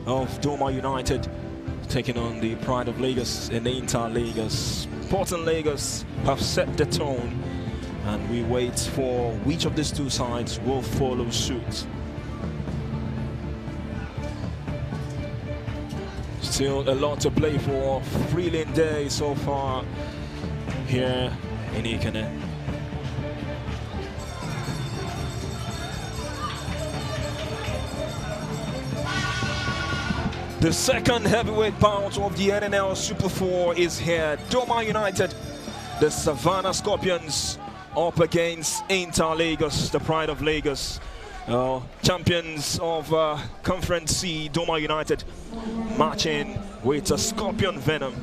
of Doma United taking on the Pride of Lagos in the Inter-Lagos. Sporting Lagos have set the tone, and we wait for which of these two sides will follow suit. Still a lot to play for. Thrilling day so far here in Ikene. The second heavyweight bout of the NNL Super 4 is here. Doma United, the Savannah Scorpions, up against Inter-Lagos, the Pride of Lagos. Champions of Conference C, Doma United, matching with a Scorpion Venom.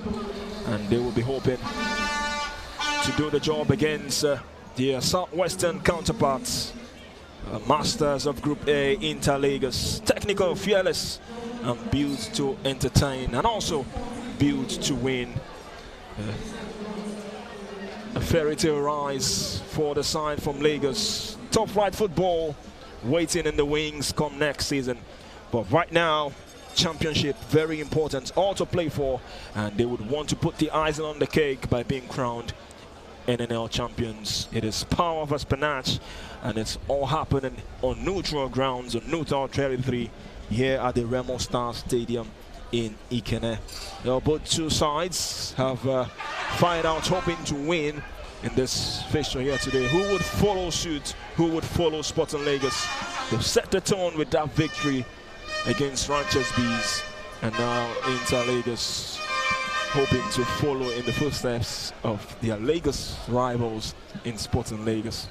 And they will be hoping to do the job against their Southwestern counterparts. Masters of Group A, Inter-Lagos. Technical, fearless, and built to entertain, and also built to win. A fairy tale rise for the side from Lagos. Top flight football waiting in the wings come next season. But right now, championship, very important, all to play for, and they would want to put the icing on the cake by being crowned NNL champions. It is power versus panache, and it's all happening on neutral grounds, on neutral territory, here at the Remo Star Stadium in Ikene. Both two sides have fired out hoping to win in this fixture here today. Who would follow suit? Who would follow Sporting Lagos? They've set the tone with that victory against Ranchers Bees, and now Inter-Lagos hoping to follow in the footsteps of their Lagos rivals in Sporting Lagos.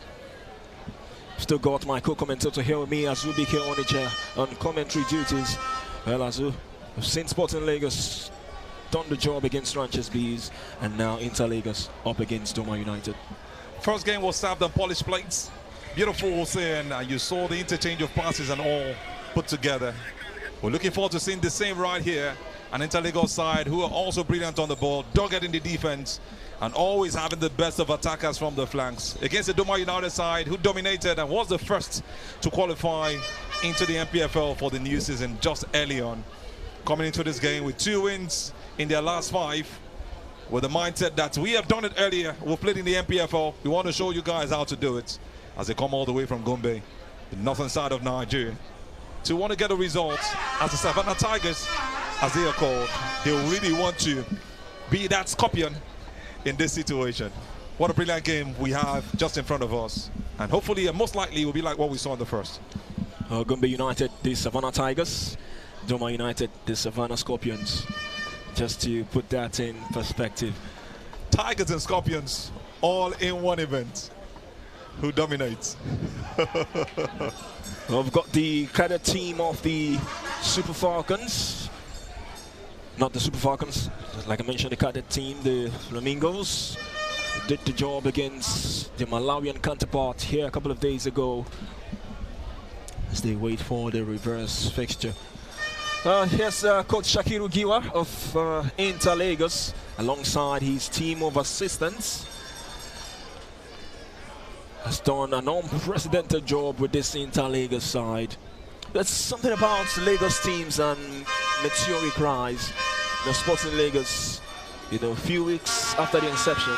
Still got my co-commentator here with me, Azubike Onicha, on commentary duties. Well, Azu, we've seen Sporting Lagos done the job against Ranchers Bees, and now Inter-Lagos up against Doma United. First game was served on polished plates. Beautiful saying, and you saw the interchange of passes and all put together. We're looking forward to seeing the same right here. An Inter-Lagos side who are also brilliant on the ball, dogged in the defense, and always having the best of attackers from the flanks. Against the Doma United side, who dominated and was the first to qualify into the MPFL for the new season just early on. Coming into this game with 2 wins in their last 5, with the mindset that we have done it earlier, we've played in the MPFL, we want to show you guys how to do it, as they come all the way from Gombe, the northern side of Nigeria, to want to get a result as the Savannah Tigers, as they are called. They really want to be that Scorpion in this situation. What a brilliant game we have just in front of us, and hopefully and most likely it will be like what we saw in the first. Gombe United, the Savannah Tigers. Doma United, the Savannah Scorpions. Just to put that in perspective. Tigers and Scorpions all in one event. Who dominates? We've got the cadet team of the Super Falcons. Not the Super Falcons, like I mentioned, the cadet team, the Flamingos, did the job against the Malawian counterpart here a couple of days ago as they wait for the reverse fixture. Here's Coach Shakiru Giwa of Inter-Lagos alongside his team of assistants. Has done an unprecedented job with this Inter-Lagos side. There's something about Lagos teams and meteoric rise. Sporting Lagos, a few weeks after the inception,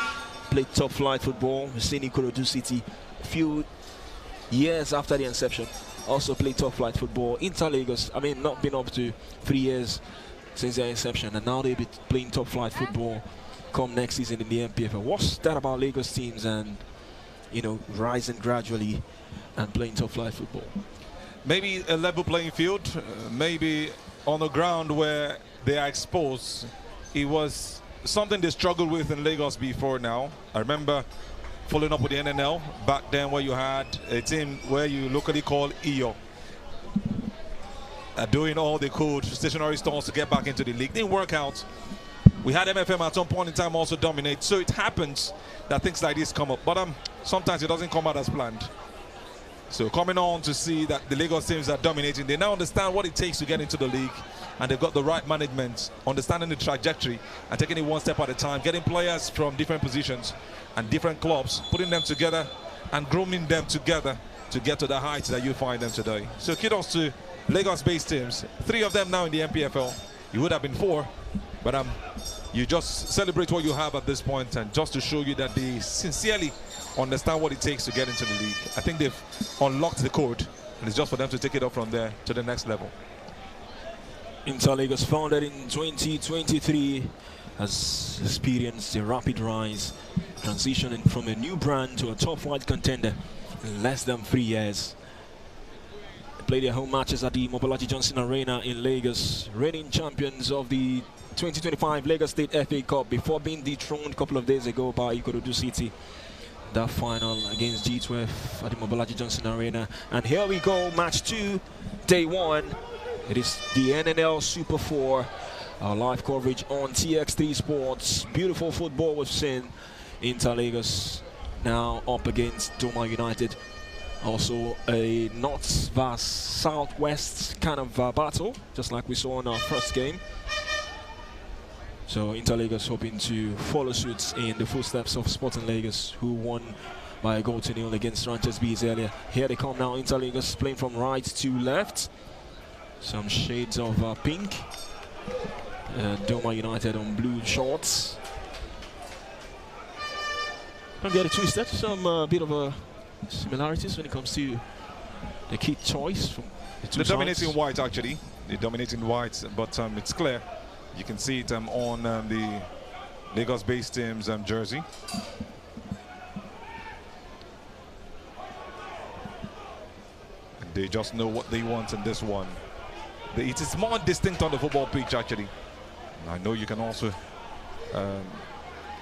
played top flight football. We've seen Ikorodu City a few years after the inception, also played top flight football. Inter-Lagos, not been up to 3 years since their inception, and now they'll be playing top flight football come next season in the MPFL. What's that about Lagos teams and, rising gradually and playing top flight football? Maybe a level playing field, maybe on the ground where they are exposed. It was something they struggled with in Lagos before now. I remember following up with the NNL back then, where you had a team where you locally call EO, doing all they could, stationary stores, to get back into the league. Didn't work out. We had MFM at some point in time also dominate. So it happens that things like this come up, but sometimes it doesn't come out as planned. So coming on to see that the Lagos teams are dominating, they now understand what it takes to get into the league, and they've got the right management, understanding the trajectory and taking it one step at a time, getting players from different positions and different clubs, putting them together and grooming them together to get to the heights that you find them today. So kudos to Lagos-based teams. 3 of them now in the MPFL. You would have been 4, but you just celebrate what you have at this point, and just to show you that they sincerely understand what it takes to get into the league. I think they've unlocked the code, and it's just for them to take it up from there to the next level. Inter Lagos, founded in 2023, has experienced a rapid rise, transitioning from a new brand to a top flight contender in less than 3 years. They play their home matches at the Mobolaji Johnson Arena in Lagos, reigning champions of the 2025 Lagos State FA Cup before being dethroned a couple of days ago by Ikorodu City. That final against G12 at the Mobolaji Johnson Arena. And here we go, match 2, day 1. It is the NNL Super 4. Our live coverage on TX3 Sports. Beautiful football we've seen. Inter Lagos now up against Doma United. Also a north vs southwest kind of battle, just like we saw in our first game. So Inter Lagos hoping to follow suit in the footsteps of Sporting Lagos, who won by a 1-0 against Ranchers Bees earlier. Here they come now, Inter Lagos playing from right to left. Some shades of pink. Doma United on blue shorts. Don't get it twisted, some bit of similarities when it comes to the kit choice from the two sides. Dominating white, actually. The dominating white, but it's clear. You can see it on the Lagos-based team's jersey. And they just know what they want in this one. It is more distinct on the football pitch, actually. And I know you can also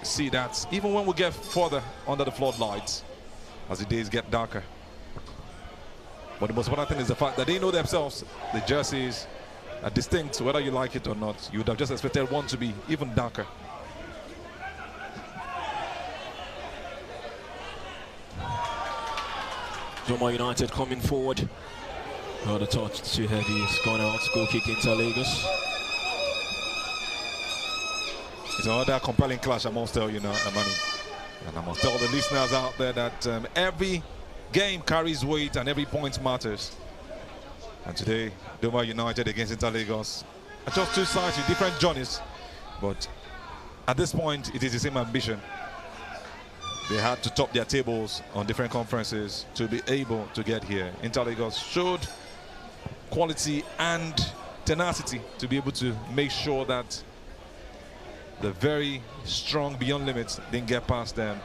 see that even when we get further under the floodlights, as the days get darker. But the most important thing is the fact that they know themselves. The jerseys are distinct, whether you like it or not. You would have just expected one to be even darker. Doma United coming forward. Oh, the touch too heavy. It's gone out. Goal kick into Lagos. It's another compelling clash, I must tell you now, Amani. And I must tell the listeners out there that every game carries weight and every point matters. And today, Doma United against Inter Lagos are just two sides with different journeys. But at this point, it is the same ambition. They had to top their tables on different conferences to be able to get here. Inter Lagos showed quality and tenacity to be able to make sure that the very strong beyond limits didn't get past them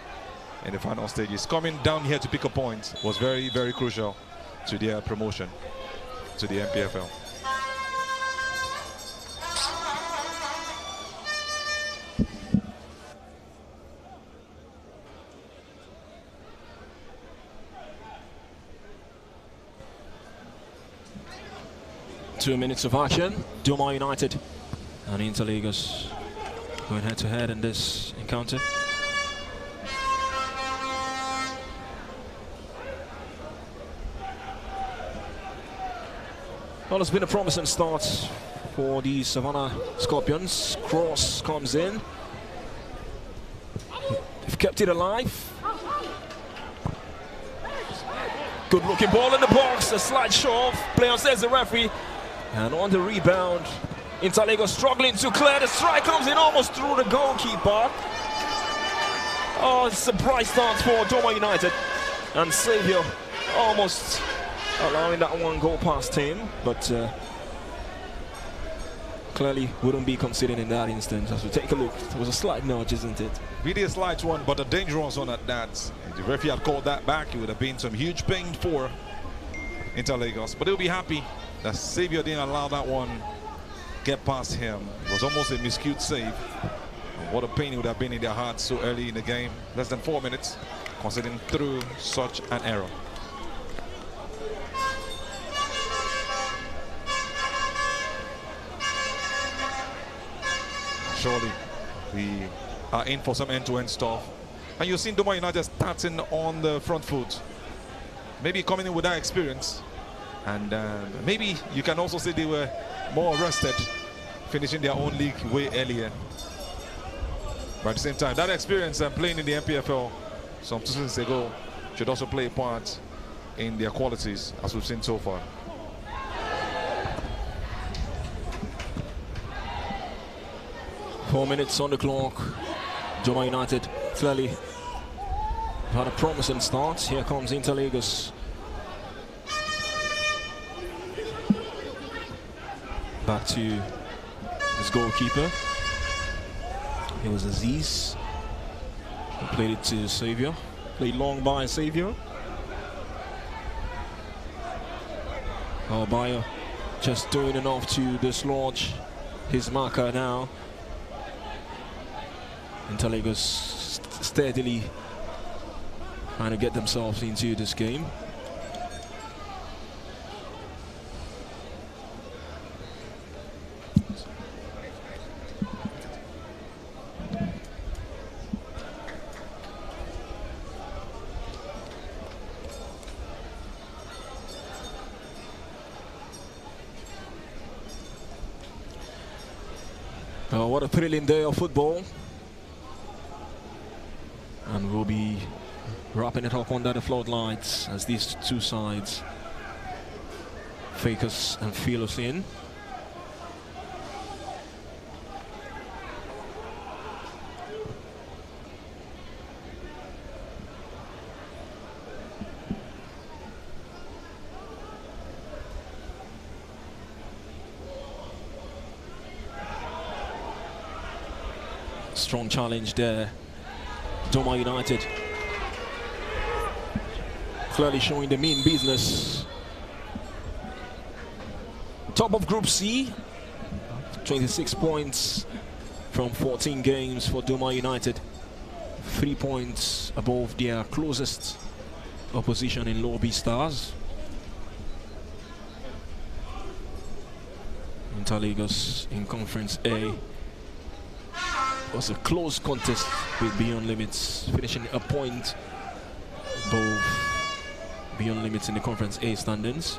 in the final stages. Coming down here to pick a point was very, very crucial to their promotion to the MPFL. Two minutes of action. Doma United and Inter Lagos going head to head in this encounter. Well, it's been a promising start for the Savannah Scorpions. Cross comes in. They've kept it alive. Good looking ball in the box. A slight shove. Play on, says the referee. And on the rebound, Inter Lagos struggling to clear. The strike comes in almost through the goalkeeper. Oh, surprise start for Doma United. And Xavier almost allowing that one go past him, but clearly wouldn't be considered in that instance. As we take a look, it was a slight nudge, isn't it? Really a slight one, but a dangerous one at that. If the referee had called that back, it would have been some huge pain for Inter Lagos. But they'll be happy that Xavier didn't allow that one get past him. It was almost a miscued save. And what a pain it would have been in their hearts so early in the game. Less than 4 minutes, considering through such an error. Surely we are in for some end-to-end stuff. And you've seen Doma United starting on the front foot. Maybe coming in with that experience. And maybe you can also say they were more rested, finishing their own league way earlier. But at the same time, that experience and playing in the MPFL some 2 seasons ago should also play a part in their qualities, as we've seen so far. 4 minutes on the clock. Doma United clearly had a promising start. Here comes Interlagos. Back to his goalkeeper. It was Aziz. He played it to Xavier. Played long by Xavier. Bayo just doing enough to dislodge his marker now. Interlagos steadily trying to get themselves into this game. What a thrilling day of football. And we'll be wrapping it up under the floodlights as these two sides fake us and feel us in. Strong challenge there. Doma United clearly showing the mean business. Top of Group C, 26 points from 14 games for Doma United. 3 points above their closest opposition in Low B Stars. Interlagos in Conference A was a close contest with Beyond Limits, finishing a point above Beyond Limits in the Conference A standings.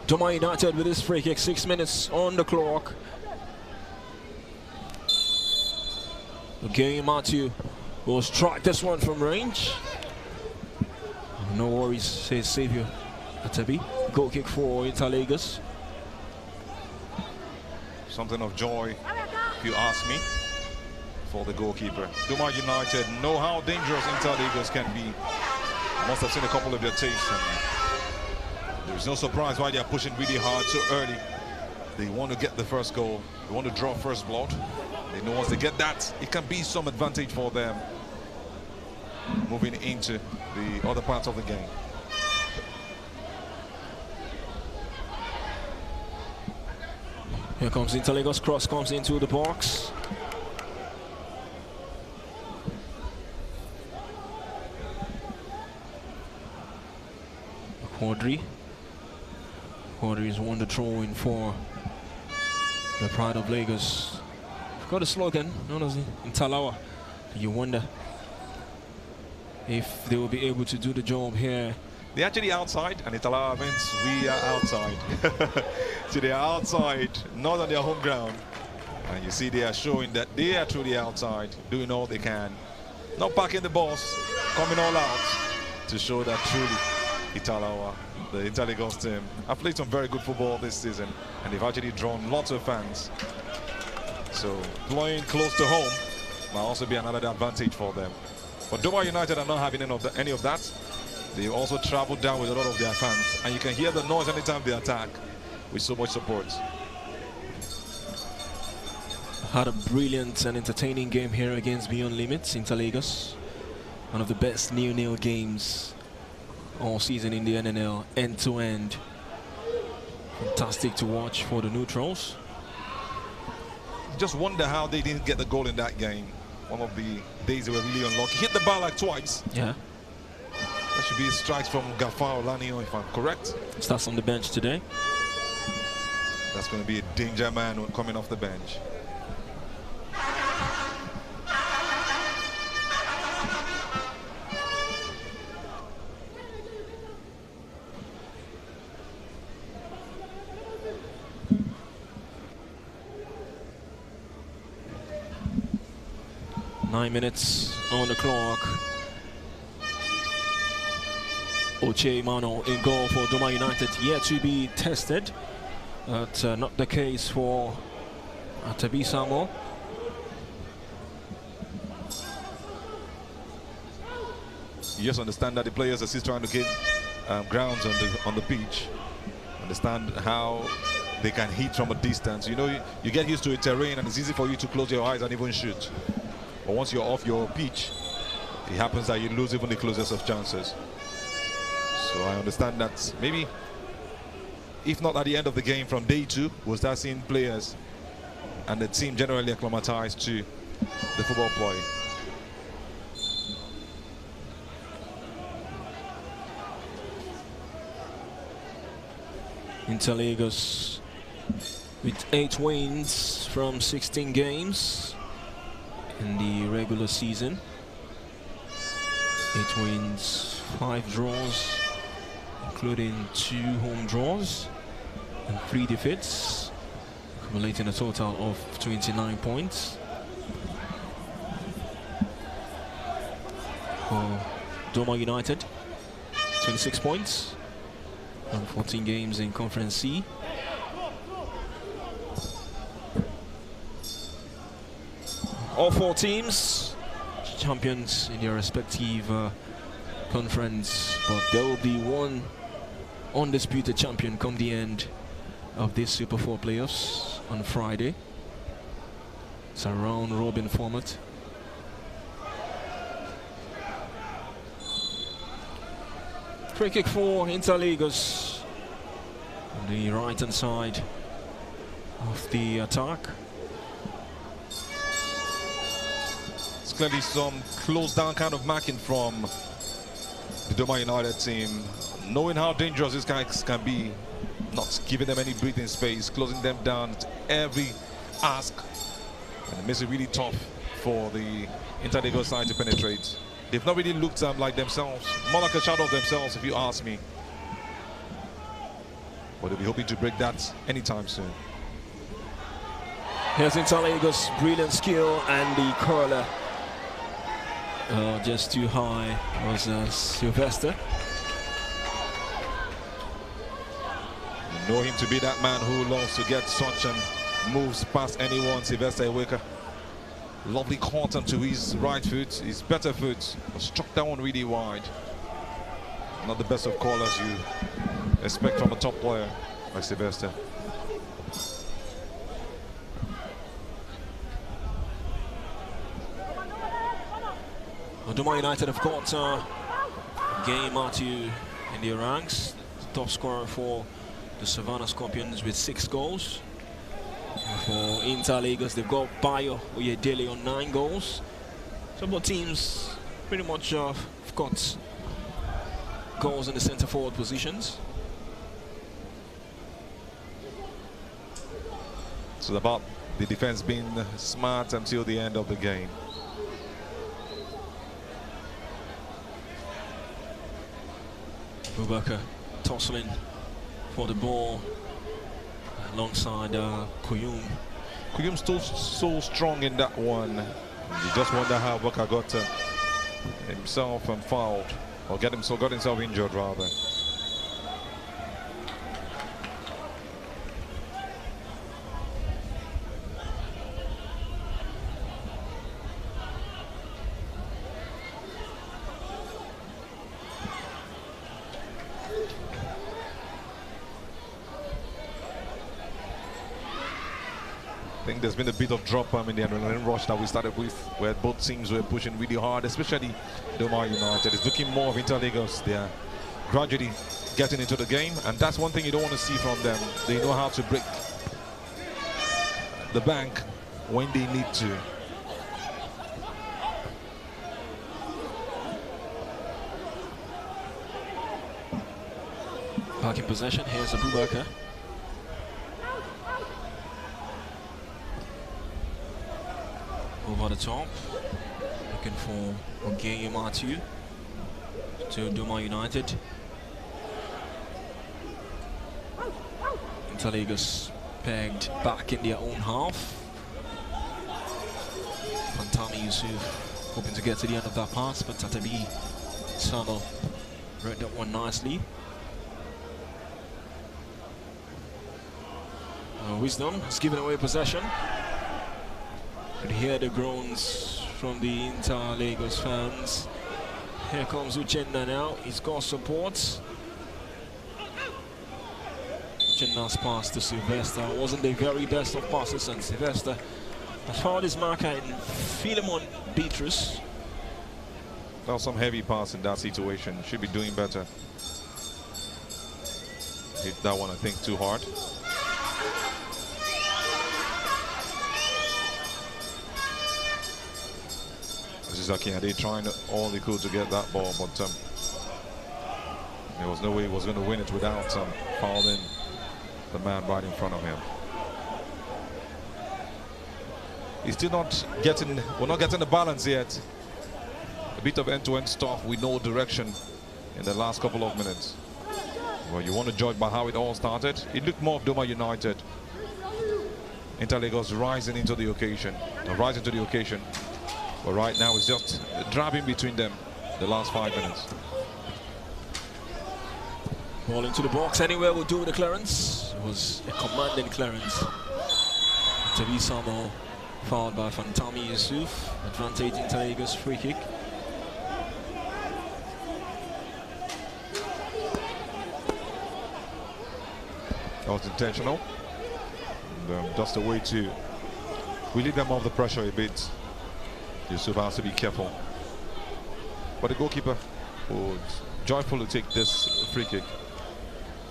Doma United with this free kick, 6 minutes on the clock. Okay, Matthew will strike this one from range. No worries, says Xavier Atabi. Goal kick for Interlagos. Something of joy, if you ask me, for the goalkeeper. Doma United know how dangerous Interlagos can be. Must have seen a couple of their tapes. There's no surprise why they are pushing really hard so early. They want to get the first goal. They want to draw first blood. They know once they get that, it can be some advantage for them moving into the other parts of the game. Here comes Interlagos, cross comes into the box. Quadri is won the throw-in for the Pride of Lagos. Got a slogan known as in Talawa. You wonder if they will be able to do the job here. They're actually outside, and in Talawa means we are outside. So they are outside, not on their home ground. And you see they are showing that they are truly outside, doing all they can. Not packing the balls, coming all out to show that truly Italawa, the Interlagos team, have played some very good football this season, and they've actually drawn lots of fans. So playing close to home might also be another advantage for them. But Doma United are not having any of that. They also traveled down with a lot of their fans, and you can hear the noise anytime they attack with so much support. Had a brilliant and entertaining game here against Beyond Limits, Interlagos. One of the best nil-nil games all season in the NNL, end-to-end. Fantastic to watch for the neutrals. Just wonder how they didn't get the goal in that game. One of the days they were really unlucky. Hit the bar like twice. Yeah. That should be strikes from Gafar Olanio, if I'm correct. Starts on the bench today. That's going to be a danger man coming off the bench. 9 minutes on the clock. Oche Mano in goal for Doma United, yet to be tested. But not the case for Tabisamo. You just understand that the players are still trying to gain grounds on the pitch. Understand how they can hit from a distance. You know, you get used to a terrain and it's easy for you to close your eyes and even shoot. But once you're off your pitch, it happens that you lose even the closest of chances. So I understand that maybe, if not at the end of the game, from day 2, we'll start seeing players and the team generally acclimatized to the football play. Interlagos with 8 wins from 16 games in the regular season. 8 wins, 5 draws, including 2 home draws and 3 defeats, accumulating a total of 29 points. For Doma United, 26 points from 14 games in Conference C. All 4 teams champions in their respective conference, but there will be one undisputed champion come the end of this Super 4 playoffs on Friday. It's a round-robin format. Free kick for Interlagos on the right-hand side of the attack. It's clearly some close-down kind of marking from the Doma United team, knowing how dangerous these guys can be, not giving them any breathing space, closing them down to every ask, and it makes it really tough for the Interlagos side to penetrate. They've not really looked like themselves, more like a shadow of themselves, if you ask me. But they'll be hoping to break that anytime soon. Here's Interlagos, brilliant skill, and the curler just too high was Sylvester. You know him to be that man who loves to get such and moves past anyone, Sylvester Eweka. Lovely caught onto his right foot, his better foot, struck that one really wide. Not the best of callers you expect from a top player like Sylvester. Doma United have got Gay Matthew in their ranks, top scorer for the Savannah Scorpions with 6 goals. For Interlagos, they've got Bayo Oyedele on 9 goals. So both teams pretty much have got goals in the centre forward positions. It's about the defense being smart until the end of the game. Bubaka tossing for the ball alongside Kuyum. Kuyum's still so strong in that one. You just wonder how Bubaka got himself fouled, or got himself injured rather. I think there's been a bit of drop in the adrenaline rush that we started with, where both teams were pushing really hard, especially Doma United. It's looking more of Interlagos. They are gradually getting into the game, and that's one thing you don't want to see from them. They know how to break the bank when they need to. Back in possession, here's Abubakar. Over the top, looking for Ogeye Matthew to Doma United. Interlagos pegged back in their own half. Fantami Fantami Yusuf hoping to get to the end of that pass, but Tatabi Samo read that one nicely. Wisdom has given away possession. You can hear the groans from the Inter Lagos fans. Here comes Uchenna now. He's got support. Uchenna's pass to Sylvester wasn't the very best of passes, and Sylvester has found his marker in Philemon Beatrice. That was some heavy pass in that situation. Should be doing better. Hit that one, I think, too hard. Zaki trying all they could to get that ball, but there was no way he was going to win it without fouling the man right in front of him. He's still not getting, we're not getting the balance yet. A bit of end-to-end stuff with no direction in the last couple of minutes. Well, you want to judge by how it all started. It looked more of Doma United. Inter Lagos rising to the occasion. But right now it's just dragging between them the last 5 minutes. Ball into the box, anywhere will do with the clearance. It was a commanding clearance. Tabi Samo fouled by Fantami Yusuf, advantage Inter Lagos, free kick. That was intentional. And, just a way to relieve them of the pressure a bit. Yusuf has to be careful. But the goalkeeper was joyful to take this free kick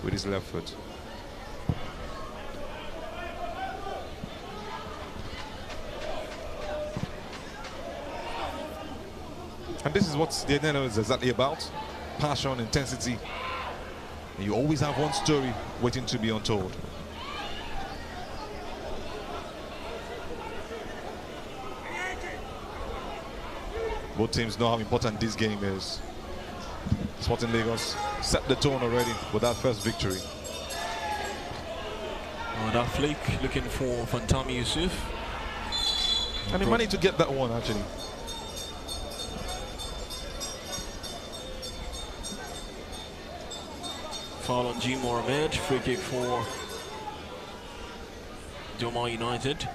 with his left foot. And this is what the NNL is exactly about. Passion, intensity. And you always have one story waiting to be untold. Both teams know how important this game is. Sporting Lagos set the tone already with that first victory. That flick looking for Fantami Yusuf. And he managed to get that one actually. Foul on G. Mohamed, free kick for Doma United.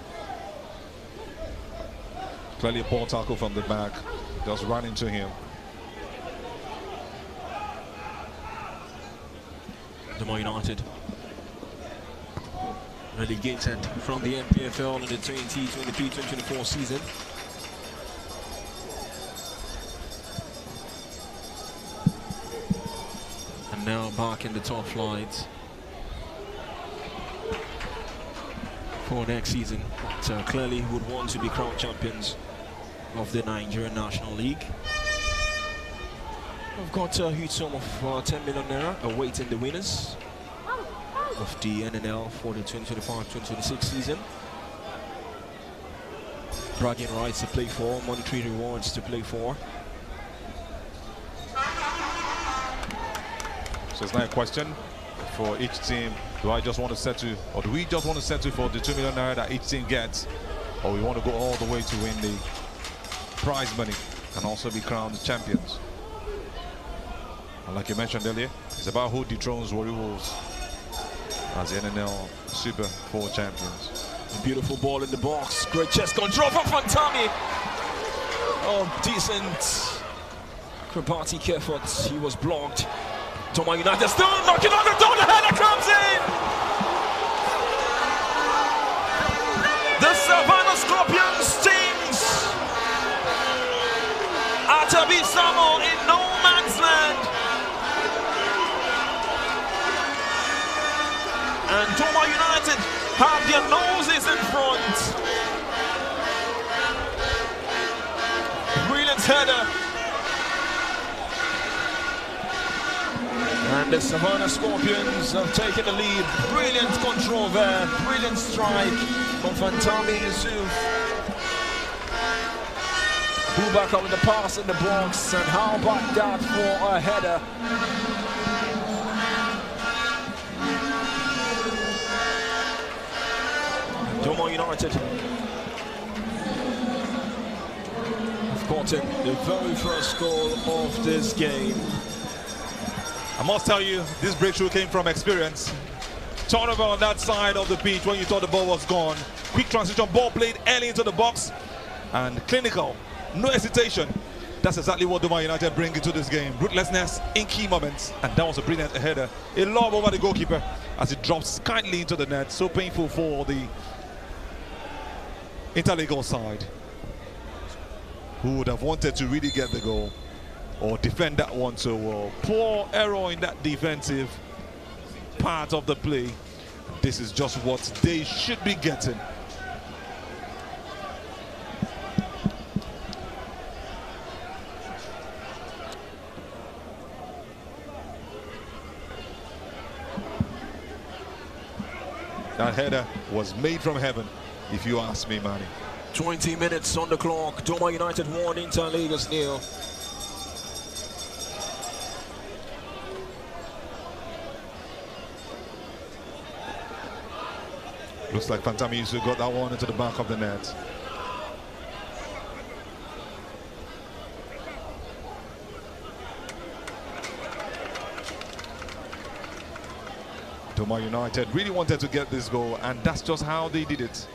Clearly a poor tackle from the back. Just ran into him. Doma United relegated from the MPFL in the 2023-2024 season. And now back in the top flight for next season. So clearly would want to be crowned champions of the Nigerian National League. We've got a huge sum of 10 million naira awaiting the winners of the NNL for the 2025-2026 season. Bragging rights to play for, monetary rewards to play for. So it's not a question for each team. Do I just want to settle, or do we just want to settle for the 2 million naira that each team gets, or we want to go all the way to win the prize money and also be crowned champions? And like you mentioned earlier, it's about who dethrones Warri Wolves as the NNL Super 4 champions. A beautiful ball in the box, great chest control from Fantami. Oh, decent acrobatic effort, he was blocked. Doma United still knocking on the door, the header comes in! The Savannah Scorpions teams Atabi Samo in no man's land. And Doma United have their noses in front. Brilliant header. And the Savannah Scorpions have taken the lead. Brilliant control there. Brilliant strike from Fantami Yusuf. Boubacar with the pass in the box. And how about that for a header? Doma United important. The very first goal of this game. I must tell you, this breakthrough came from experience. Turnover on that side of the pitch when you thought the ball was gone. Quick transition, ball played early into the box. And clinical, no hesitation. That's exactly what Doma United bring into this game. Ruthlessness in key moments. And that was a brilliant header. A lob over the goalkeeper as it drops kindly into the net. So painful for the interlegal side, who would have wanted to really get the goal or defend that one so well. Poor error in that defensive part of the play. This is just what they should be getting. That header was made from heaven, if you ask me, Manny. 20 minutes on the clock. Doma United 1, Interlagos 0. Looks like Fantami Yusuf got that one into the back of the net. Doma United really wanted to get this goal, and that's just how they did it.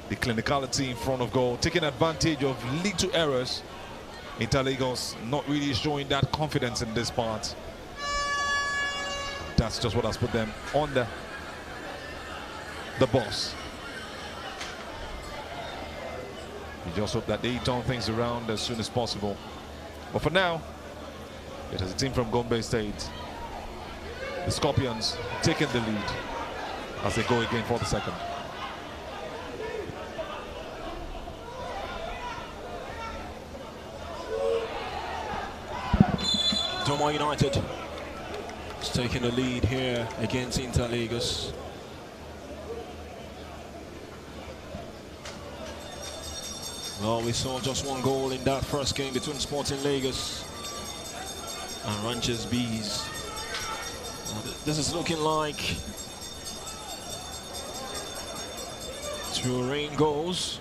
The clinicality in front of goal, taking advantage of little errors. Interlagos not really showing that confidence in this part. That's just what has put them on the boss. You just hope that they turn things around as soon as possible. But for now, it is a team from Gombe State. The Scorpions taking the lead as they go again for the second. Doma United is taking the lead here against Interlagos. Well, we saw just one goal in that first game between Sporting Lagos and Ranchers Bees. This is looking like 2 rain goals.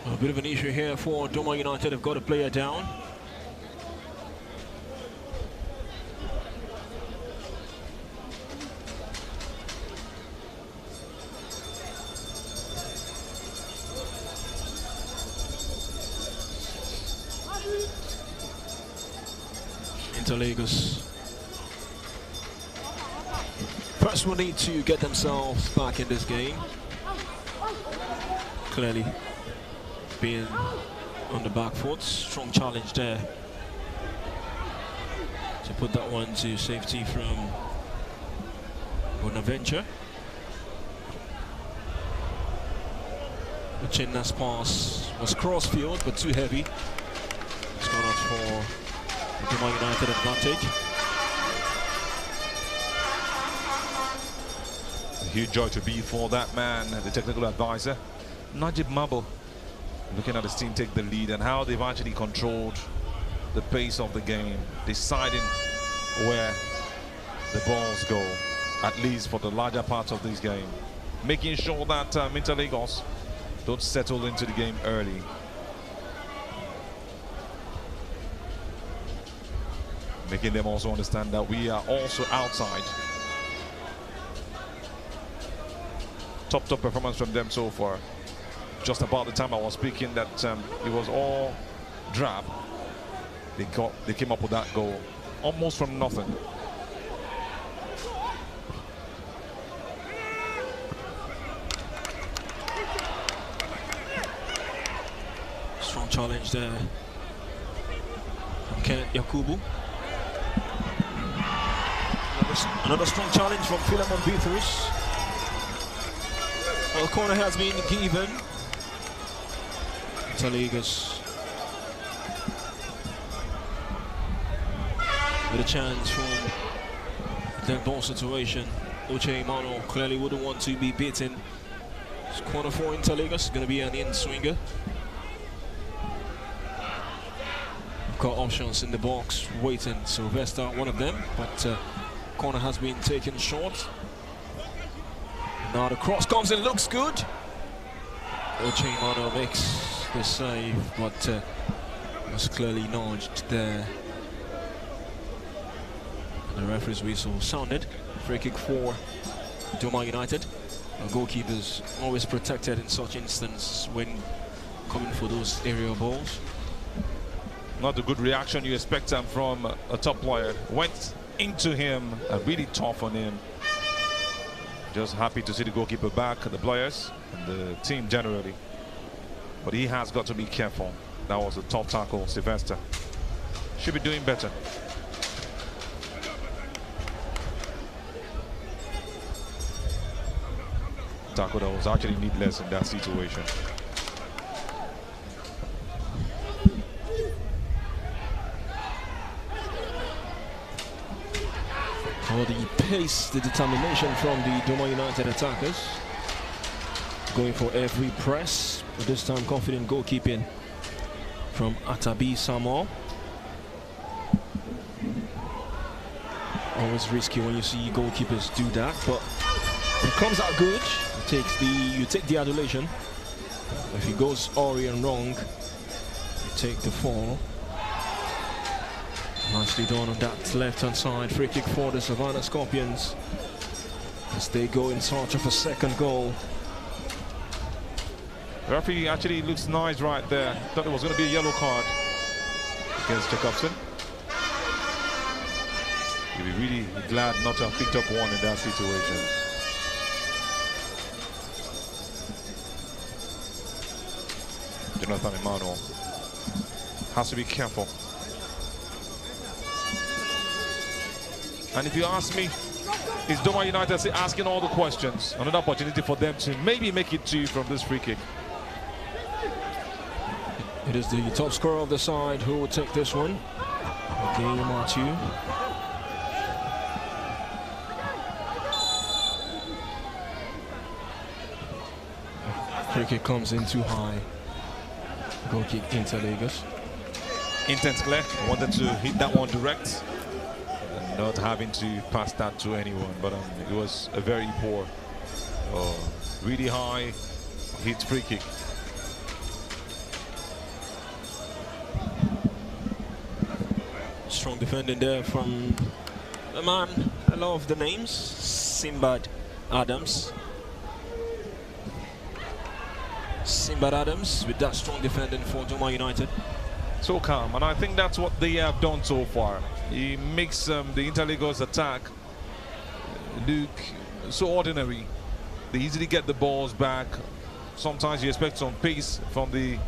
A bit of an issue here for Doma United. Have got a player down. Interlagos first will need to get themselves back in this game. Clearly being on the back foot, strong challenge there to put that one to safety from Bonaventure. The Chinna's pass was cross-field but too heavy. It's gone out for the Doma United advantage. A huge joy to be for that man, the technical advisor, Najib Mabo. Looking at his team take the lead and how they've actually controlled the pace of the game, deciding where the balls go, at least for the larger parts of this game. Making sure that Interlagos don't settle into the game early. Making them also understand that we are also outside. Top performance from them so far. Just about the time I was speaking that it was all drab. They came up with that goal almost from nothing. Strong challenge there from Kenneth Yakubu. Another strong challenge from Philemon Bitrus. Well, the corner has been given. Interlagos with a chance from that ball situation. Uche Mano clearly wouldn't want to be beaten. It's corner for Interlagos, going to be an in-swinger. Got options in the box waiting. Sylvester, one of them, but corner has been taken short. Now the cross comes in, looks good. Uche Mano makes the save, but was clearly nudged there. And the referee's whistle sounded. Free kick for Doma United. Our goalkeepers always protected in such instances when coming for those aerial balls. Not the good reaction you expect from a top player. Went into him and really tough on him. Just happy to see the goalkeeper back, the players, and the team generally. But he has got to be careful. That was a tough tackle, Sylvester. Should be doing better. Tackle that was actually needless in that situation. Oh, the pace, the determination from the Doma United attackers. Going for every press, but this time confident goalkeeping from Atabi Samo. Always risky when you see goalkeepers do that, but if it comes out good, you take the adulation. If it goes awry and wrong, you take the fall. Nicely done on that left-hand side. Free kick for the Savannah Scorpions as they go in search of a second goal. The referee actually looks nice right there. Thought it was going to be a yellow card against Jacobson. He'll be really glad not to have picked up one in that situation. Jonathan Emmanuel has to be careful. And if you ask me, is Doma United asking all the questions? Another opportunity for them to maybe make it 2 from this free kick. It is the top scorer of the side who will take this one. Again, Matthew. Free kick comes in too high. Goal kick Interlagos. Intense clear. Wanted to hit that one direct. And not having to pass that to anyone. But it was a very poor, really high hit free kick. Strong defending there from a man, I love the names, Simbad Adams. Simbad Adams with that strong defending for Doma United. So calm, and I think that's what they have done so far. He makes the Interlagos attack look so ordinary. They easily get the balls back. Sometimes you expect some pace from the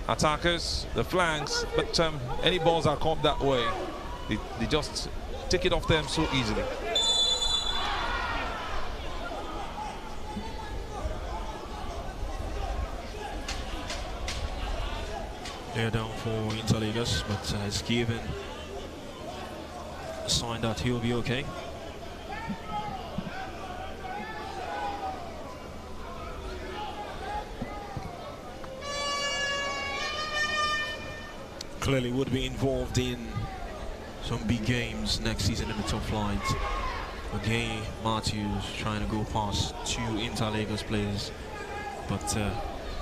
attackers, the flanks, but any balls that come that way, they just take it off them so easily. They're down for Interlagos, but it's given a sign that he'll be okay. Clearly would be involved in some big games next season in the top flight. Again, Matthews trying to go past 2 Interlagos players, but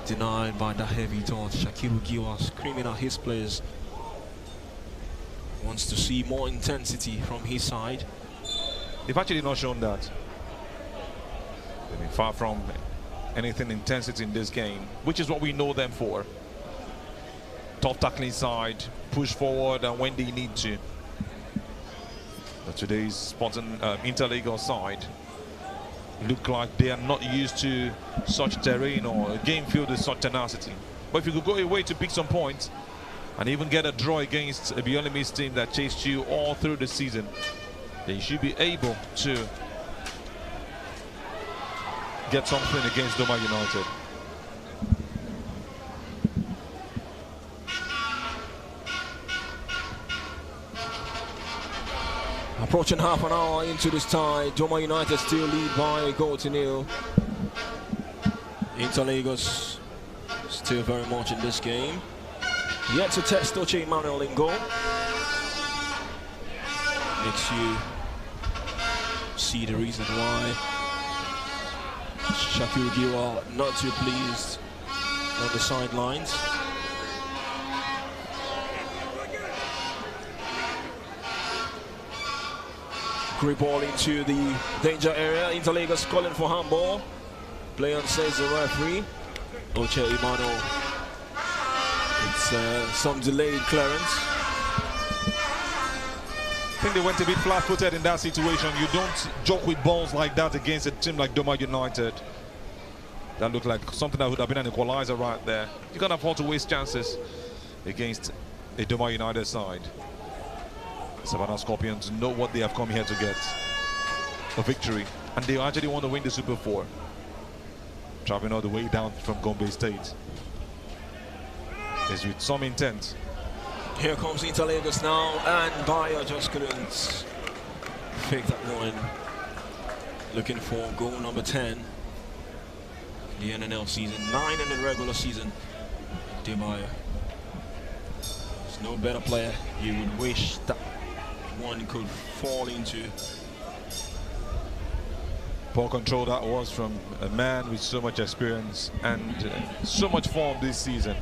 denied by that heavy touch. Shakiru Giwa screaming at his players. Wants to see more intensity from his side. They've actually not shown that. They've been far from anything intensity in this game, which is what we know them for. Tough tackling side, push forward and when they need to. But today's Spartan Interlagos side look like they are not used to such terrain or a game filled with such tenacity. But if you could go away to pick some points and even get a draw against a Beyond Limits team that chased you all through the season, then you should be able to get something against Doma United. Approaching half an hour into this tie, Doma United still lead by a goal to nil. Lagos still very much in this game. Yet to test Oche Emmanuel in goal. Makes you see the reason why Shakiru Giwa not too pleased on the sidelines. Great ball into the danger area. Lagos calling for handball. Play on, says the referee. Oche Emmanuel. It's some delayed clearance. I think they went a bit flat-footed in that situation. You don't joke with balls like that against a team like Doma United. That looked like something that would have been an equalizer right there. You can't afford to waste chances against a Doma United side. Savannah Scorpions know what they have come here to get. A victory. And they actually want to win the Super 4. Traveling all the way down from Gombe State. It's with some intent. Here comes Lagos now, and Bayo just couldn't fake that one. Looking for goal number 10 in the NNL season, 9 in the regular season. Bayo. There's no better player you would wish that one could fall into. Poor control that was from a man with so much experience and so much form this season.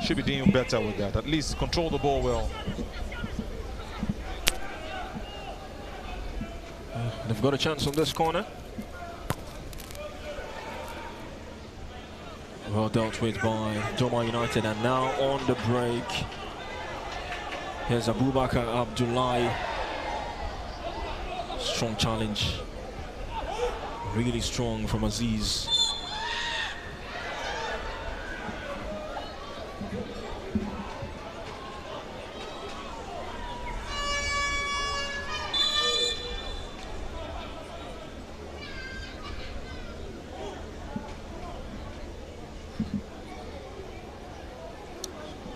Should be doing better with that. At least control the ball well. They've got a chance on this corner. Well dealt with by Doma United, and now on the break. Here's Abubakar Abdullahi. Strong challenge. Really strong from Aziz.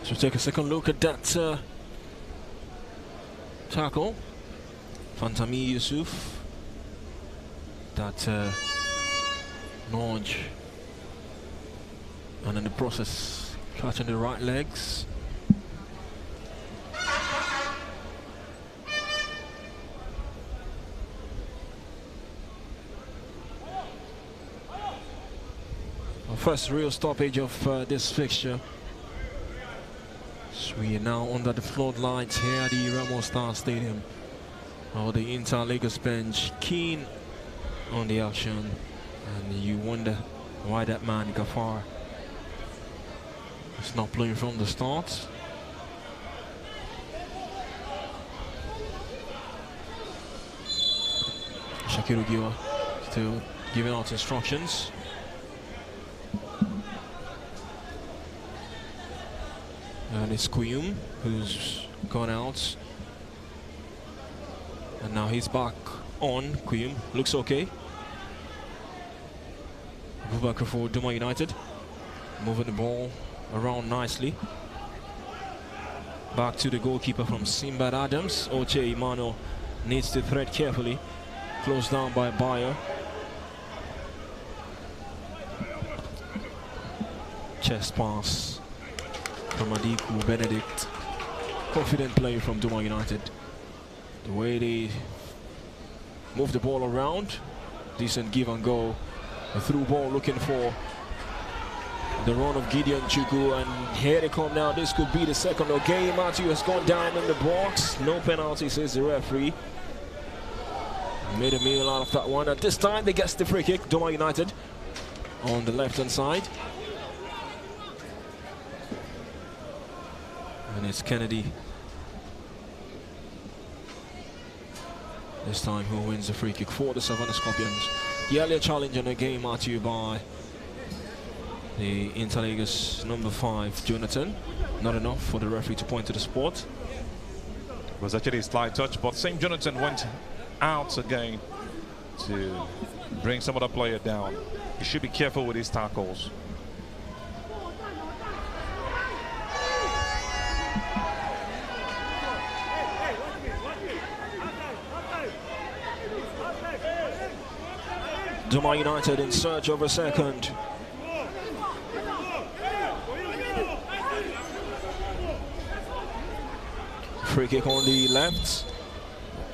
So take a second look at that tackle. Fantami Yusuf. That nudge. And in the process, catching the right legs. Our first real stoppage of this fixture. So we are now under the floodlights here at the Ramo Star Stadium. Oh, the Lagos bench keen on the action, and you wonder why that man Gafar is not playing from the start. Shakiru Giwa still giving out instructions. And it's Kuyum who's gone out. And now he's back on. Kuyum looks okay. Abubakar for Doma United. Moving the ball around nicely. Back to the goalkeeper from Simbad Adams. Oche Emmanuel needs to thread carefully. Closed down by Bayer. Chest pass from Adiku Benedict. Confident play from Doma United. The way they move the ball around. Decent give and go. A through ball looking for the run of Gideon Chukwu, and here they come now. This could be the second. Okay, Matthew has gone down in the box. No penalty, says the referee. Made a meal out of that one. At this time, they get the free kick. Doma United on the left-hand side. And it's Kennedy this time who wins the free kick for the Savannah Scorpions. The earlier challenge in the game brought to you by the Lagos number 5, Jonathan. Not enough for the referee to point to the spot. It was actually a slight touch, but St. Jonathan went out again to bring some other player down. He should be careful with his tackles. Doma United in search of a second. Free kick on the left.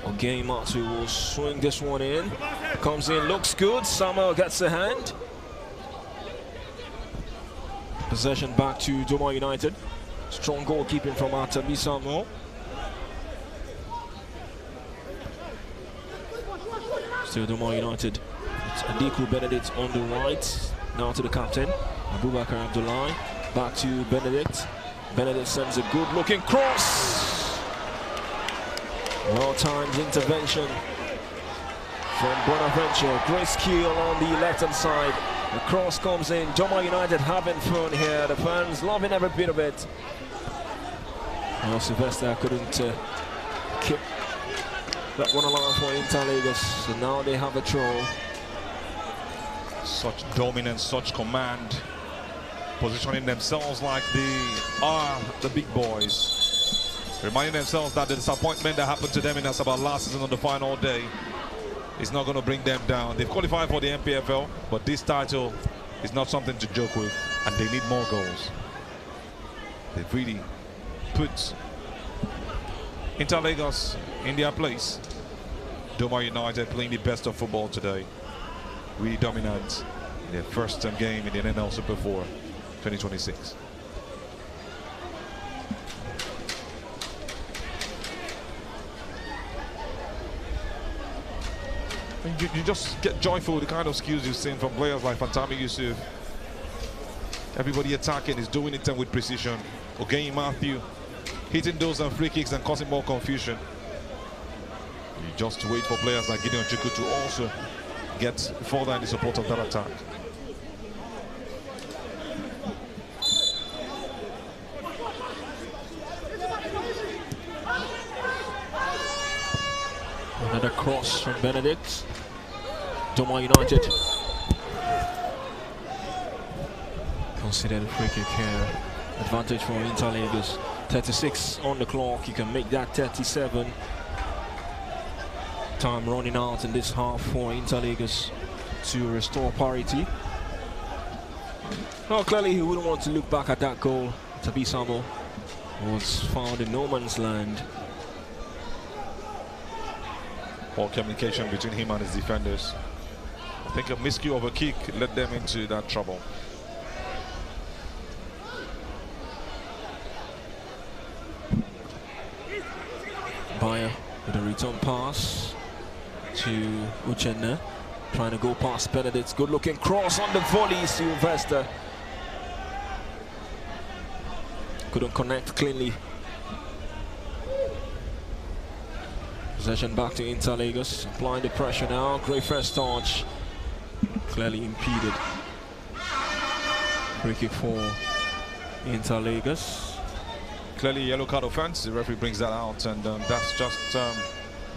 Again, Matsu will swing this one in. Comes in, looks good. Samuel gets a hand. Possession back to Doma United. Strong goalkeeping from Atabi Samuel. Still Doma United. It's Adiku Benedict on the right. Now to the captain, Abubakar Abdullahi. Back to Benedict. Benedict sends a good looking cross. Well-timed intervention from Bonaventure. Great skill on the left-hand side. The cross comes in. Doma United having fun here. The fans loving every bit of it. Well, Sylvester couldn't keep that one alive for Interlagos. So now they have a throw. Such dominance, such command, positioning themselves like they are the big boys. Reminding themselves that the disappointment that happened to them in Asaba last season on the final day is not going to bring them down. They've qualified for the MPFL, but this title is not something to joke with, and they need more goals. They've really put Interlagos in their place. Doma United playing the best of football today. Really dominant in their first game in the NNL Super 4 2026. You just get joyful, the kind of skills you've seen from players like Fantami Yusuf. Everybody attacking is doing it with precision. Ogenyi Matthew hitting those free kicks and causing more confusion. You just wait for players like Gideon Chukwu to also get further in the support of that attack. Another cross from Benedict. Doma United consider the free kick here. Advantage for Interlagos. 36 on the clock. You can make that 37. Time running out in this half for Interlagos to restore parity. Well, clearly he wouldn't want to look back at that goal. Tabi Samuel was found in no man's land. Poor communication between him and his defenders. I think a miscue of a kick led them into that trouble. Bayer with a return pass to Uchenna, trying to go past Benedict. Good looking cross on the volley. Sylvester couldn't connect cleanly. Possession back to Interlagos, applying the pressure now. Great first touch, clearly impeded. Free kick for Interlagos. Clearly yellow card offense. The referee brings that out, and that's just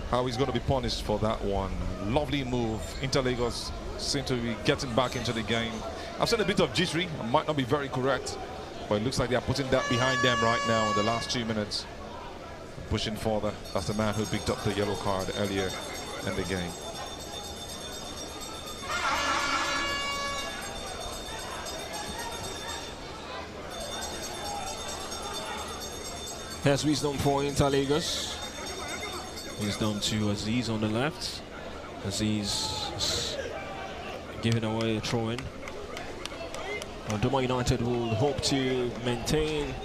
how he's going to be punished for that one. Lovely move. Interlagos seem to be getting back into the game. I've seen a bit of jittery. I might not be very correct, but it looks like they are putting that behind them right now in the last 2 minutes. Pushing further. That's the man who picked up the yellow card earlier in the game. Here's Wisdom for Interlagos. Wisdom to Aziz on the left. Aziz giving away a throw-in. Doma United will hope to maintain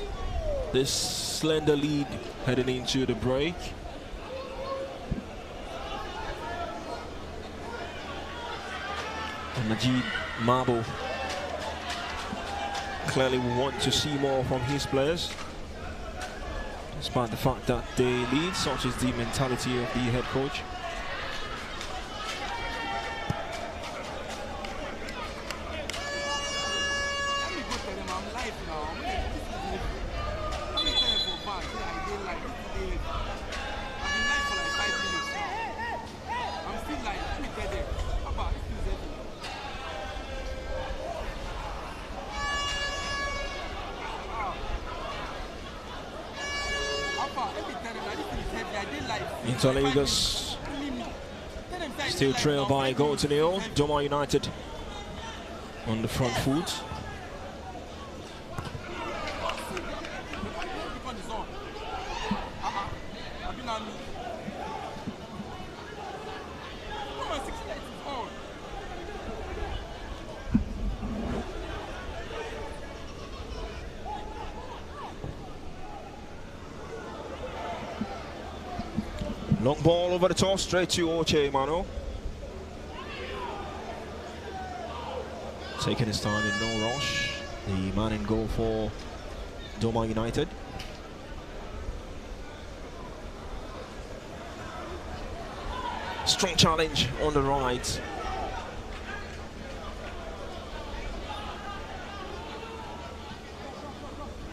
this slender lead heading into the break. And Najib Marble clearly will want to see more from his players, despite the fact that they lead. Such is the mentality of the head coach. Heavy. Interlagos Still trailed by a goal to nil. Doma United on the front foot. Long ball over the top, straight to Oche Mano. Taking his time in no rush. The man in goal for Doma United. Strong challenge on the right.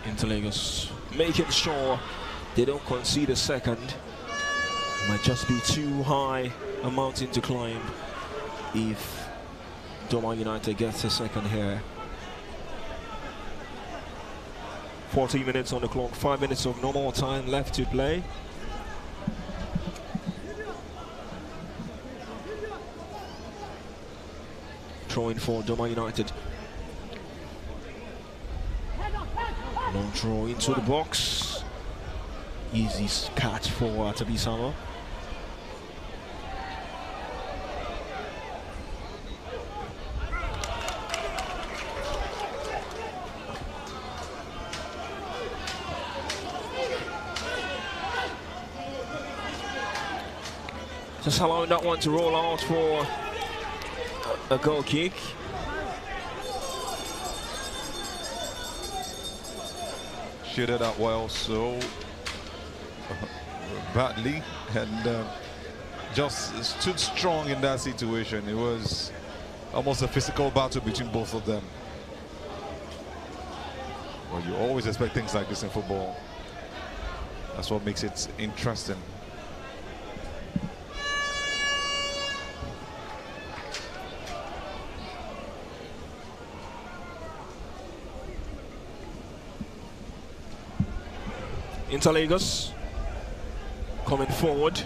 Interlagos making sure they don't concede a second. Might just be too high a mountain to climb if Doma United gets a second here. 40 minutes on the clock, 5 minutes of normal time left to play. Throwing for Doma United. Long throw into the box. Easy catch for Tabisama. Just allowing that one to roll out for a goal kick. Shooted out well so badly and just stood strong in that situation. It was almost a physical battle between both of them. Well, you always expect things like this in football. That's what makes it interesting. Interlagos coming forward.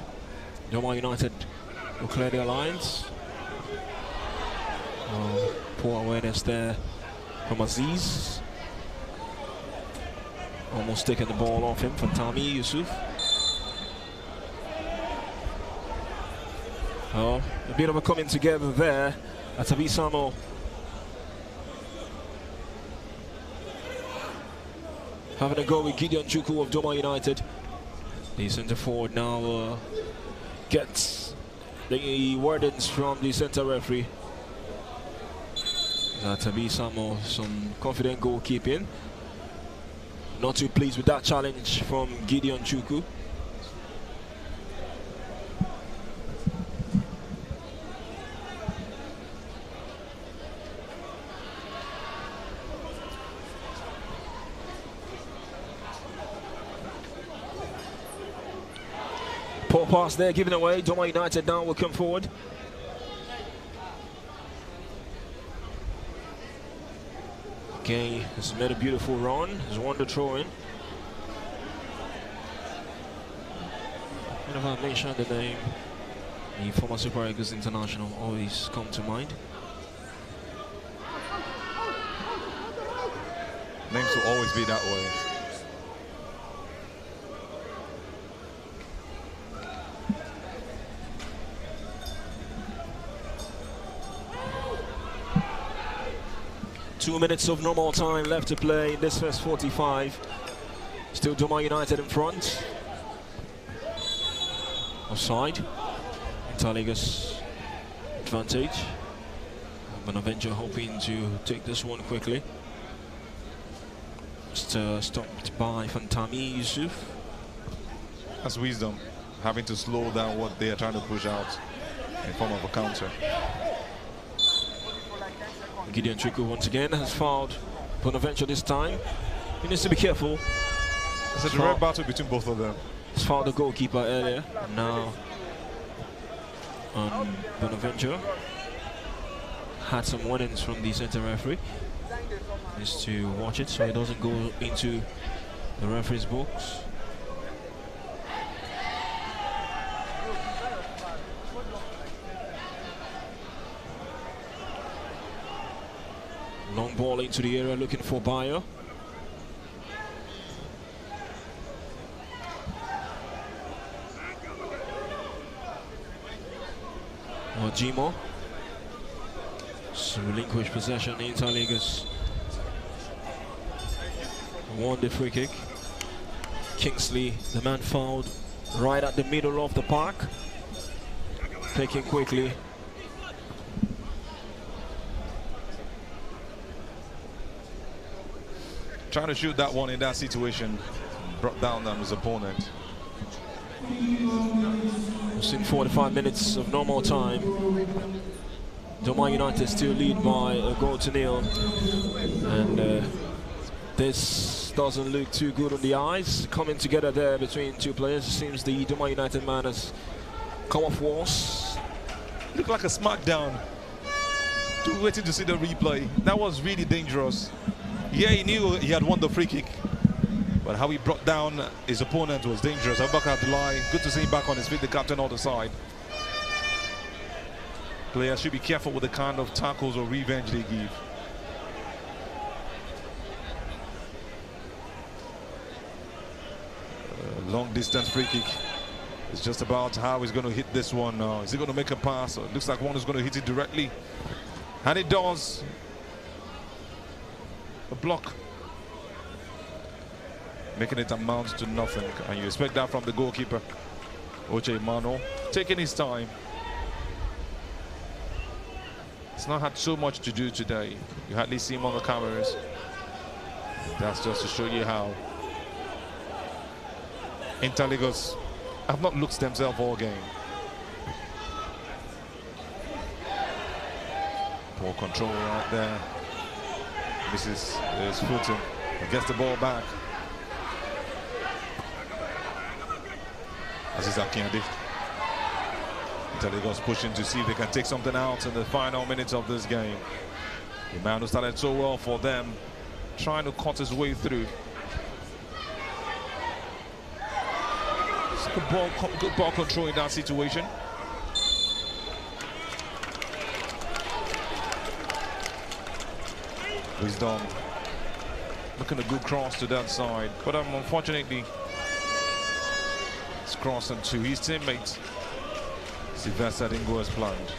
Doma United will clear their lines. Poor awareness there from Aziz. Almost taking the ball off him from Tami Yusuf. A bit of a coming together there at Abisamo. Having a go with Gideon Chukwu of Doma United. The centre forward now gets the wordings from the centre referee. Tabisamo, some confident goalkeeping. Not too pleased with that challenge from Gideon Chukwu. Poor pass there, given away. Doma United now will come forward. Okay, has made a beautiful run. Has won the throw-in. Whenever I mention the name, the former Super Eagles international always come to mind. Names will always be that way. Two minutes of normal time left to play in this first 45. Still Doma United in front. Offside. Interlagos advantage. Bonaventure hoping to take this one quickly. Just stopped by Fantami Yusuf. That's wisdom, having to slow down what they are trying to push out in form of a counter. Gideon Chukwu once again has fouled Bonaventure this time. He needs to be careful. It's a direct battle between both of them. He's fouled the goalkeeper earlier, and now Bonaventure had some warnings from the centre referee. Needs to watch it so he doesn't go into the referee's box. Long ball into the area looking for Bayo. Jimo. So relinquish possession. Interleaguers won the free kick. Kingsley, the man fouled right at the middle of the park. Taking quickly. Trying to shoot that one in that situation. Brought down on his opponent. We've seen 45 minutes of normal time. Doma United still lead by a goal to nil. And this doesn't look too good on the eyes. Coming together there between two players. It seems the Doma United man has come off worse. Looked like a smackdown. Still waiting to see the replay. That was really dangerous. Yeah, he knew he had won the free kick. But how he brought down his opponent was dangerous. Abubakar Abdullahi, good to see him back on his feet, the captain on the side. Players should be careful with the kind of tackles or revenge they give. Long distance free kick. It's just about how he's going to hit this one. Is he going to make a pass? It looks like one is going to hit it directly. And it does. A block. Making it amount to nothing. And you expect that from the goalkeeper, Oche Mano, taking his time. He's not had so much to do today. You hardly see him on the cameras. That's just to show you how Interligos have not looked themselves all game. Poor control right there. Misses his footing. Gets the ball back. Aziz Akiande. Interligos pushing to see if they can take something out in the final minutes of this game. The man who started so well for them, trying to cut his way through. Good ball control in that situation. Wisdom looking a good cross to that side, but unfortunately it's crossing to his teammate Sylvester didn't go as planned.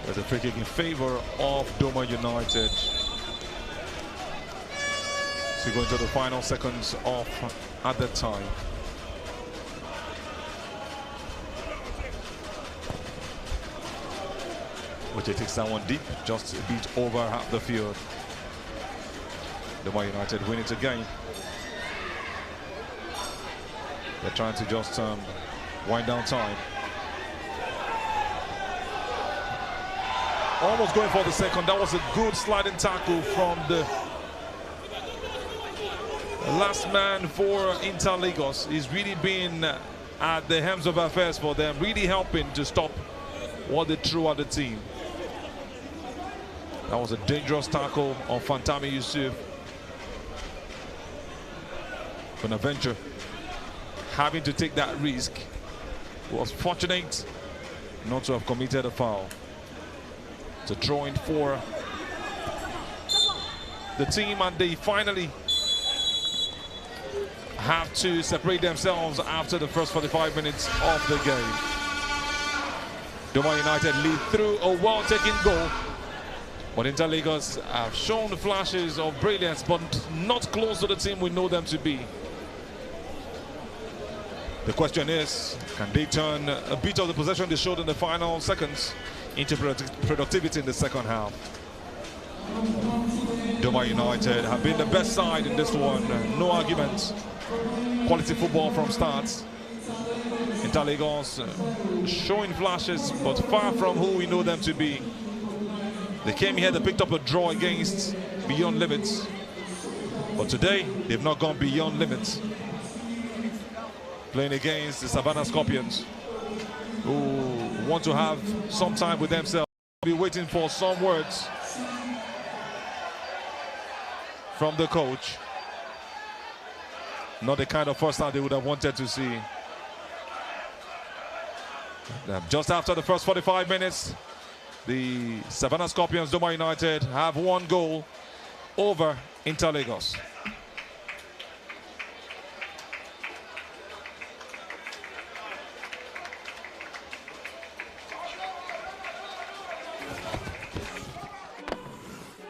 There's a free kick in favor of Doma United. So going to the final seconds of added time. Which it takes that one deep, just a bit over half the field. Doma United win it again. They're trying to just wind down time. Almost going for the second. That was a good sliding tackle from the last man for Interligos. He's really been at the helms of affairs for them, really helping to stop what they threw at the team. That was a dangerous tackle on Fantami Yusuf. Bonaventure having to take that risk. Was fortunate not to have committed a foul. It's a throw-in for the team, and they finally have to separate themselves after the first 45 minutes of the game. Doma United lead through a well-taken goal, but Interligos have shown flashes of brilliance, but not close to the team we know them to be. The question is, can they turn a bit of the possession they showed in the final seconds into productivity in the second half? Doma United have been the best side in this one, no arguments. Quality football from starts. Interligos showing flashes, but far from who we know them to be. They came here, they picked up a draw against Beyond Limits, but today they've not gone beyond limits. Playing against the Savannah Scorpions, who want to have some time with themselves. Be waiting for some words from the coach. Not the kind of first half they would have wanted to see. Just after the first 45 minutes, the Savannah Scorpions Doma United have one goal over Inter Lagos.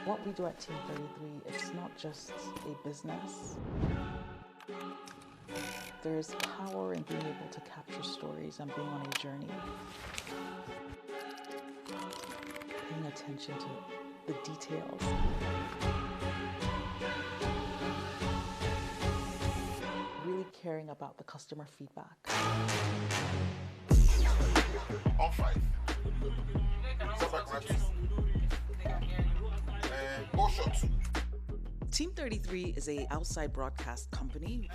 What we do at Team 33, it's not just a business. There is power in being able to capture stories and being on a journey. Paying attention to the details. Really caring about the customer feedback. On 5. Go shot 2. Team 33 is a outside broadcast company.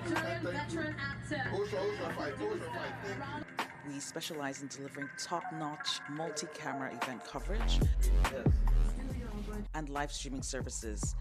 Veteran actor. Go shot 5. We specialize in delivering top-notch multi-camera event coverage and live streaming services.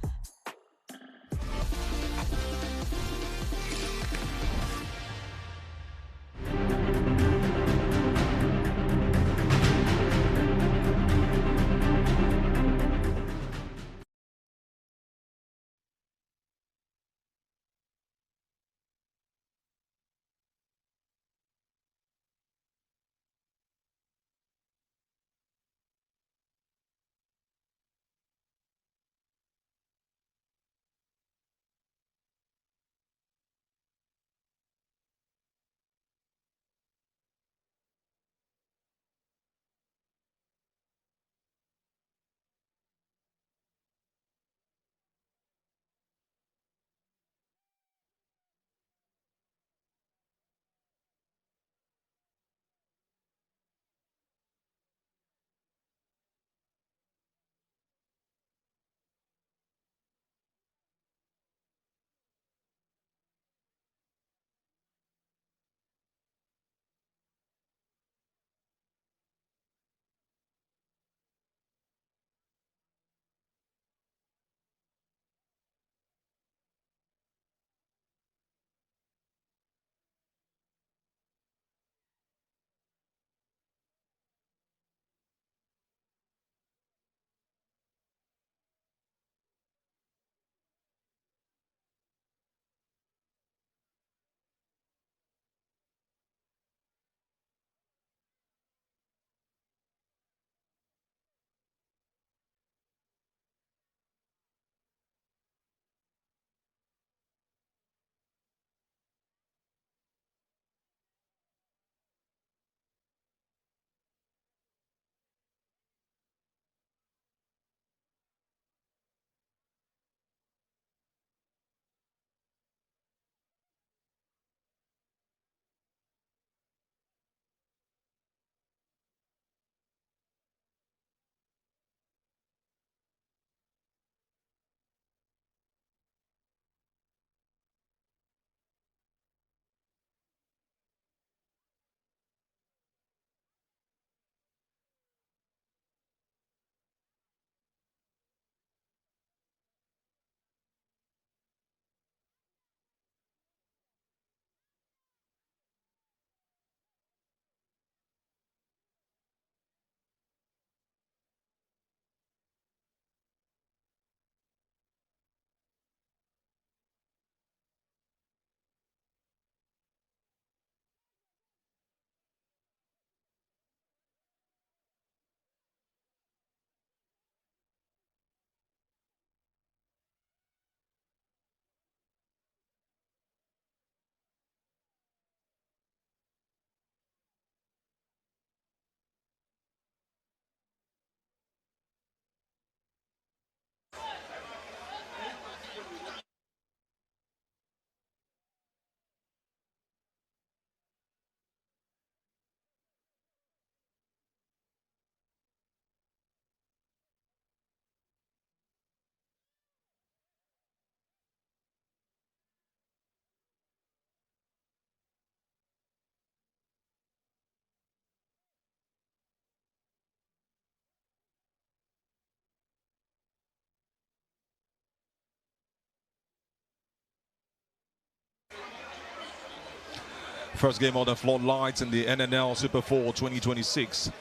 first game on the floodlights in the NNL Super 4 2026.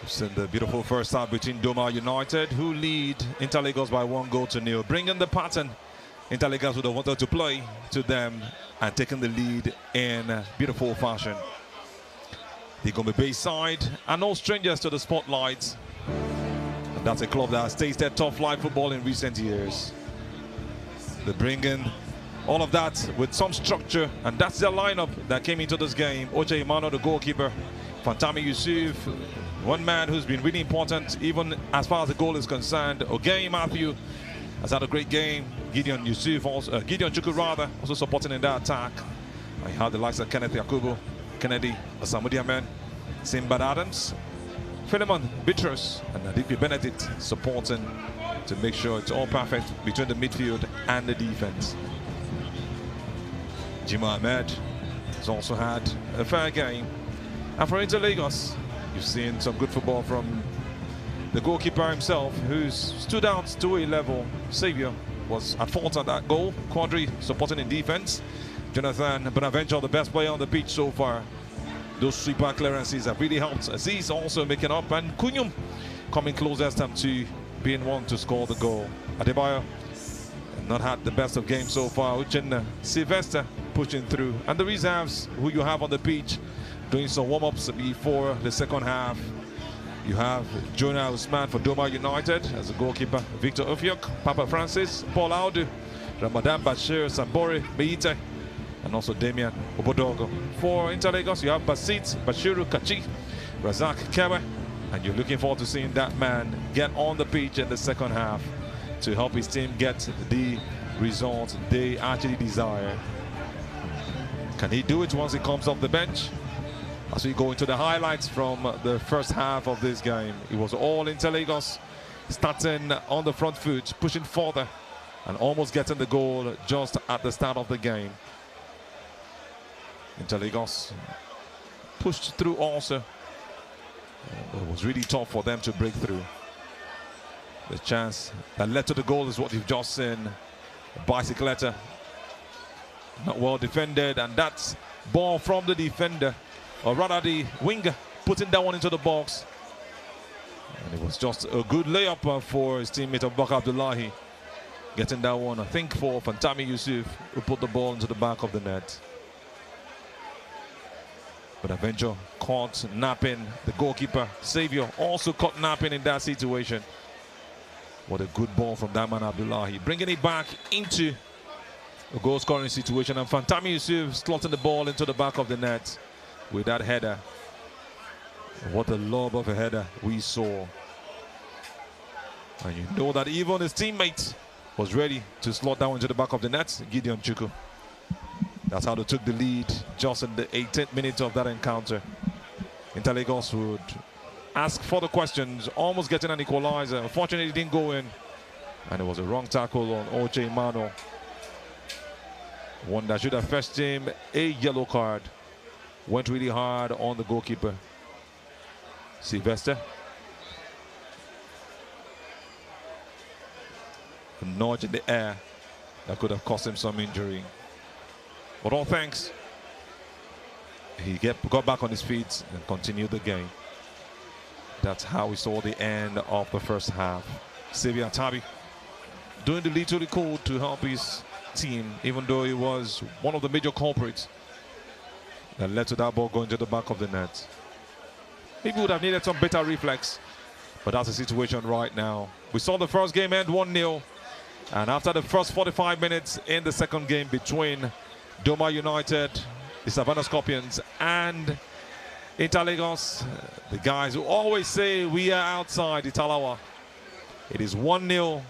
We've seen the beautiful first half between Doma United, who lead Interlagos by 1-0, bringing the pattern Interlagos would have wanted to play to them and taking the lead in beautiful fashion. The Gombe Bay side are no strangers to the spotlights. And that's a club that has tasted top flight football in recent years. They bring in all of that with some structure, and that's their lineup that came into this game. Oche Imano, the goalkeeper, Fantami Yusuf, one man who's been really important even as far as the goal is concerned. Ogay Matthew has had a great game. Gideon Yusuf, also, Gideon Chukwu rather, also supporting in that attack. I had the likes of Kenneth Yakubu, Kennedy Asamudiamen, Simbad Adams, Philemon Bitrus, and Adipi Benedict supporting to make sure it's all perfect between the midfield and the defense. Jima Ahmed has also had a fair game. And for Interlagos, you've seen some good football from the goalkeeper himself, who's stood out to a level. Xavier was at fault on that goal. Quadri supporting in defense. Jonathan Bonaventure, the best player on the pitch so far. Those sweeper clearances have really helped. Aziz also making up, and Kunyum coming closest to being one to score the goal. Adebayo not had the best of games so far. Uchenna Sylvester pushing through, and the reserves who you have on the pitch doing some warm-ups before the second half. You have Jonah Usman for Doma United as a goalkeeper, Victor Ofiok, Papa Francis, Paul Audu, Ramadan Bashir, Sambore Beite, and also Damian Obodogo. For Interlagos, you have Basit Bashiru Kachi, Razak Kewe, and you're looking forward to seeing that man get on the pitch in the second half to help his team get the results they actually desire. Can he do it once he comes off the bench? As we go into the highlights from the first half of this game, it was all Interlagos starting on the front foot, pushing further and almost getting the goal just at the start of the game. Interlagos pushed through also. It was really tough for them to break through. The chance that led to the goal is what you've just seen. Bicycletta, not well defended, and that's ball from the defender, or rather the winger, putting that one into the box. And it was just a good layup for his teammate Abubakar Abdullahi, getting that one, I think, for Fantami Yusuf, who put the ball into the back of the net. But Avenger caught napping. The goalkeeper, Xavier, also caught napping in that situation. What a good ball from that man Abdullahi, bringing it back into a goal scoring situation, and Fantami Yusuf slotting the ball into the back of the net with that header. What a lob of a header we saw. And you know that even his teammate was ready to slot down into the back of the net, Gideon Chukwu. That's how they took the lead just in the 18th minute of that encounter. Interlagos would ask for the questions, almost getting an equalizer. Unfortunately, it didn't go in. And it was a wrong tackle on Oche Imano. One that should have fetched him a yellow card. Went really hard on the goalkeeper, Sylvester. A nudge in the air that could have cost him some injury. But all thanks, he got back on his feet and continued the game. That's how we saw the end of the first half. Xavier Tabi doing the little he could to help his team, even though he was one of the major culprits that led to that ball going to the back of the net. Maybe would have needed some better reflex, but that's the situation right now. We saw the first game end 1-0, and after the first 45 minutes in the second game between Doma United, the Savannah Scorpions, and Interlagos, the guys who always say we are outside Italawa. It is 1-0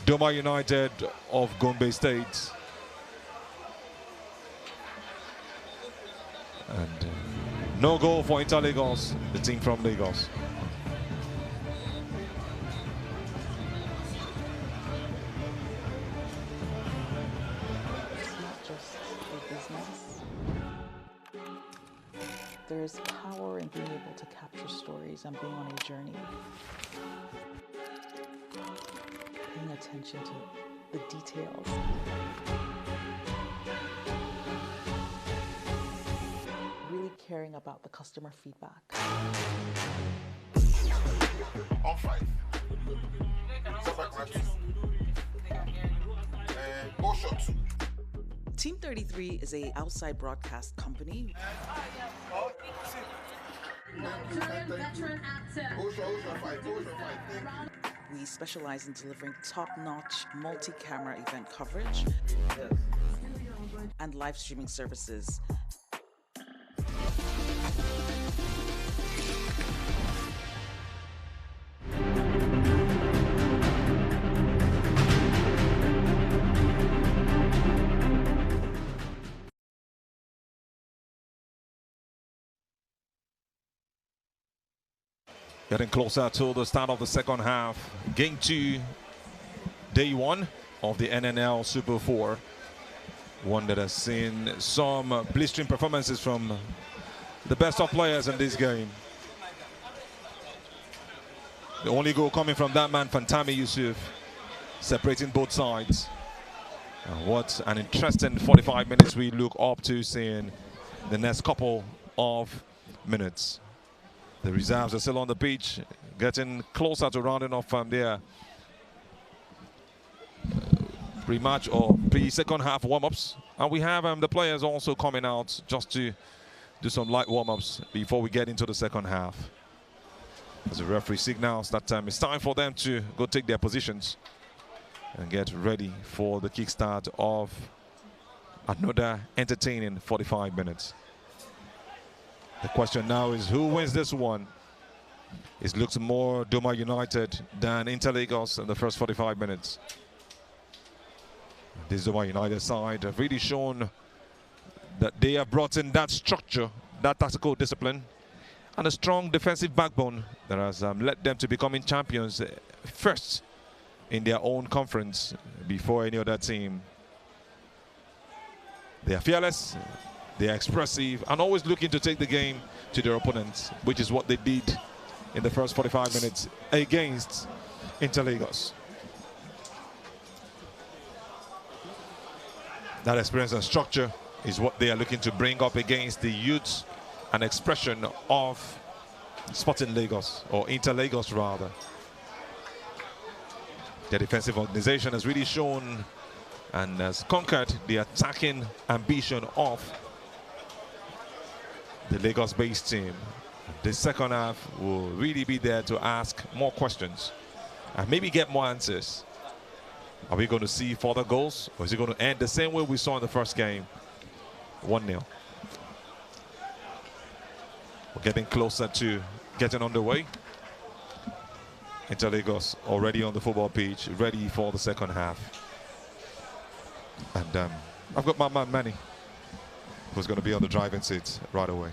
Doma United of Gombe State. And no goal for Interlagos, the team from Lagos. There is power in being able to capture stories and being on a journey. Paying attention to the details. caring about the customer feedback. On 5. Setback right 2. And go shot 2. Team 33 is a outside broadcast company. Veteran actor. Go shot 5. Go shot 5. We specialize in delivering top-notch multi-camera event coverage and live streaming services. Getting closer to the start of the second half. Game 2, day 1 of the NNL Super 4. One that has seen some blistering performances from the best of players in this game. The only goal coming from that man, Fantami Yusuf, separating both sides. What an interesting 45 minutes we look up to seeing the next couple of minutes. The reserves are still on the pitch, getting closer to rounding off their pre-match or pre-second half warm-ups. And we have the players also coming out just to do some light warm-ups before we get into the second half. As the referee signals that it's time for them to go take their positions and get ready for the kickstart of another entertaining 45 minutes. The question now is who wins this one? It looks more Doma United than Inter Lagos in the first 45 minutes. This Doma United side have really shown that they have brought in that structure, that tactical discipline, and a strong defensive backbone that has led them to becoming champions first in their own conference before any other team. They are fearless. They are expressive and always looking to take the game to their opponents, which is what they did in the first 45 minutes against Inter Lagos. That experience and structure is what they are looking to bring up against the youth and expression of Sporting Lagos, or Inter Lagos rather. Their defensive organization has really shown and has conquered the attacking ambition of the Lagos-based team. The second half will really be there to ask more questions and maybe get more answers. Are we going to see further goals, or is it going to end the same way we saw in the first game, 1-0? We're getting closer to getting underway. Inter Lagos already on the football pitch, ready for the second half. And I've got my man Manny, who's going to be on the driving seat right away.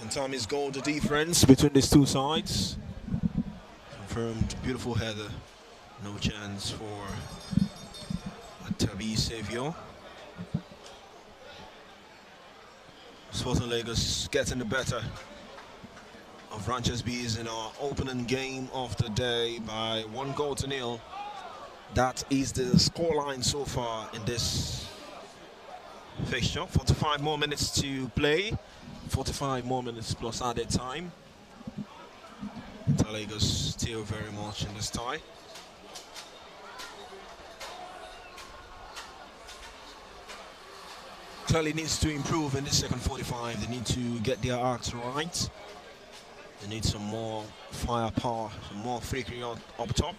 And Tommy's goal, the difference between these two sides. Confirmed, beautiful header. No chance for a Tabi Saviour. Sporting Lagos getting the better of Ranchers Bees in our opening game of the day by 1-0. That is the scoreline so far in this fixture. 45 more minutes to play. 45 more minutes plus added time. Inter Lagos still very much in this tie. Clearly needs to improve in the second 45. They need to get their acts right. They need some more firepower, some more freaking up top.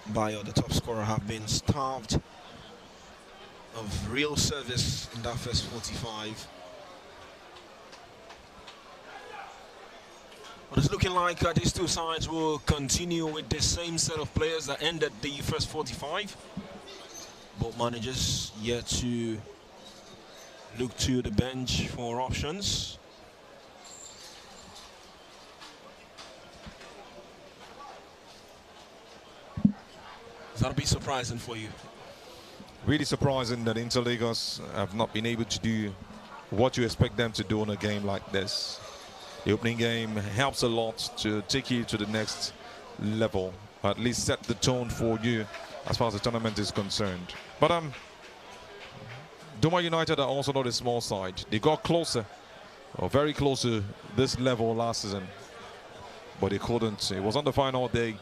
Bayo, the top scorer, have been starved of real service in that first 45. But it's looking like these two sides will continue with the same set of players that ended the first 45. Both managers yet to look to the bench for options. That'll be surprising for you. Really surprising that Inter Lagos have not been able to do what you expect them to do in a game like this. The opening game helps a lot to take you to the next level, at least set the tone for you as far as the tournament is concerned. But Doma United are also not a small side. They got closer, or very close to this level last season, but they couldn't. It was on the final day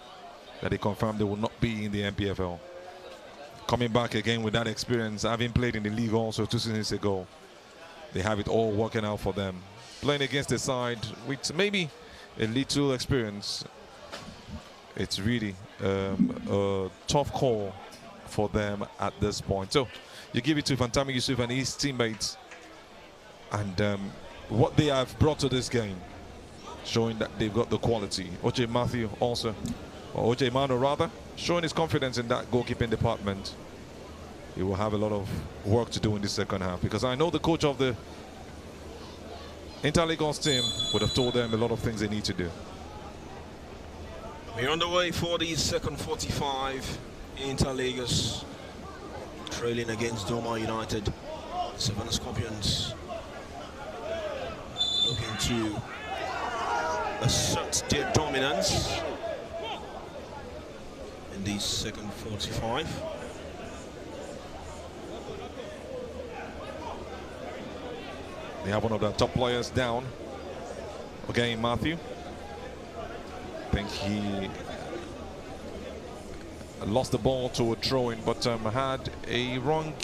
that they confirmed they will not be in the NPFL. Coming back again with that experience, having played in the league also 2 seasons ago, they have it all working out for them. Playing against a side with maybe a little experience, it's really a tough call for them at this point. So you give it to Fantami Yusuf and his teammates, and what they have brought to this game, showing that they've got the quality. OJ Matthew also, or OJ Mano rather, showing his confidence in that goalkeeping department. He will have a lot of work to do in the second half, because I know the coach of the Interlagos team would have told them a lot of things they need to do. We're on the way for the second 45. Interlagos trailing against Doma United. Savannah Scorpions looking to assert their dominance in the second 45. They have one of the top players down. Again, Matthew. I think he lost the ball to a throw-in, but had a wrong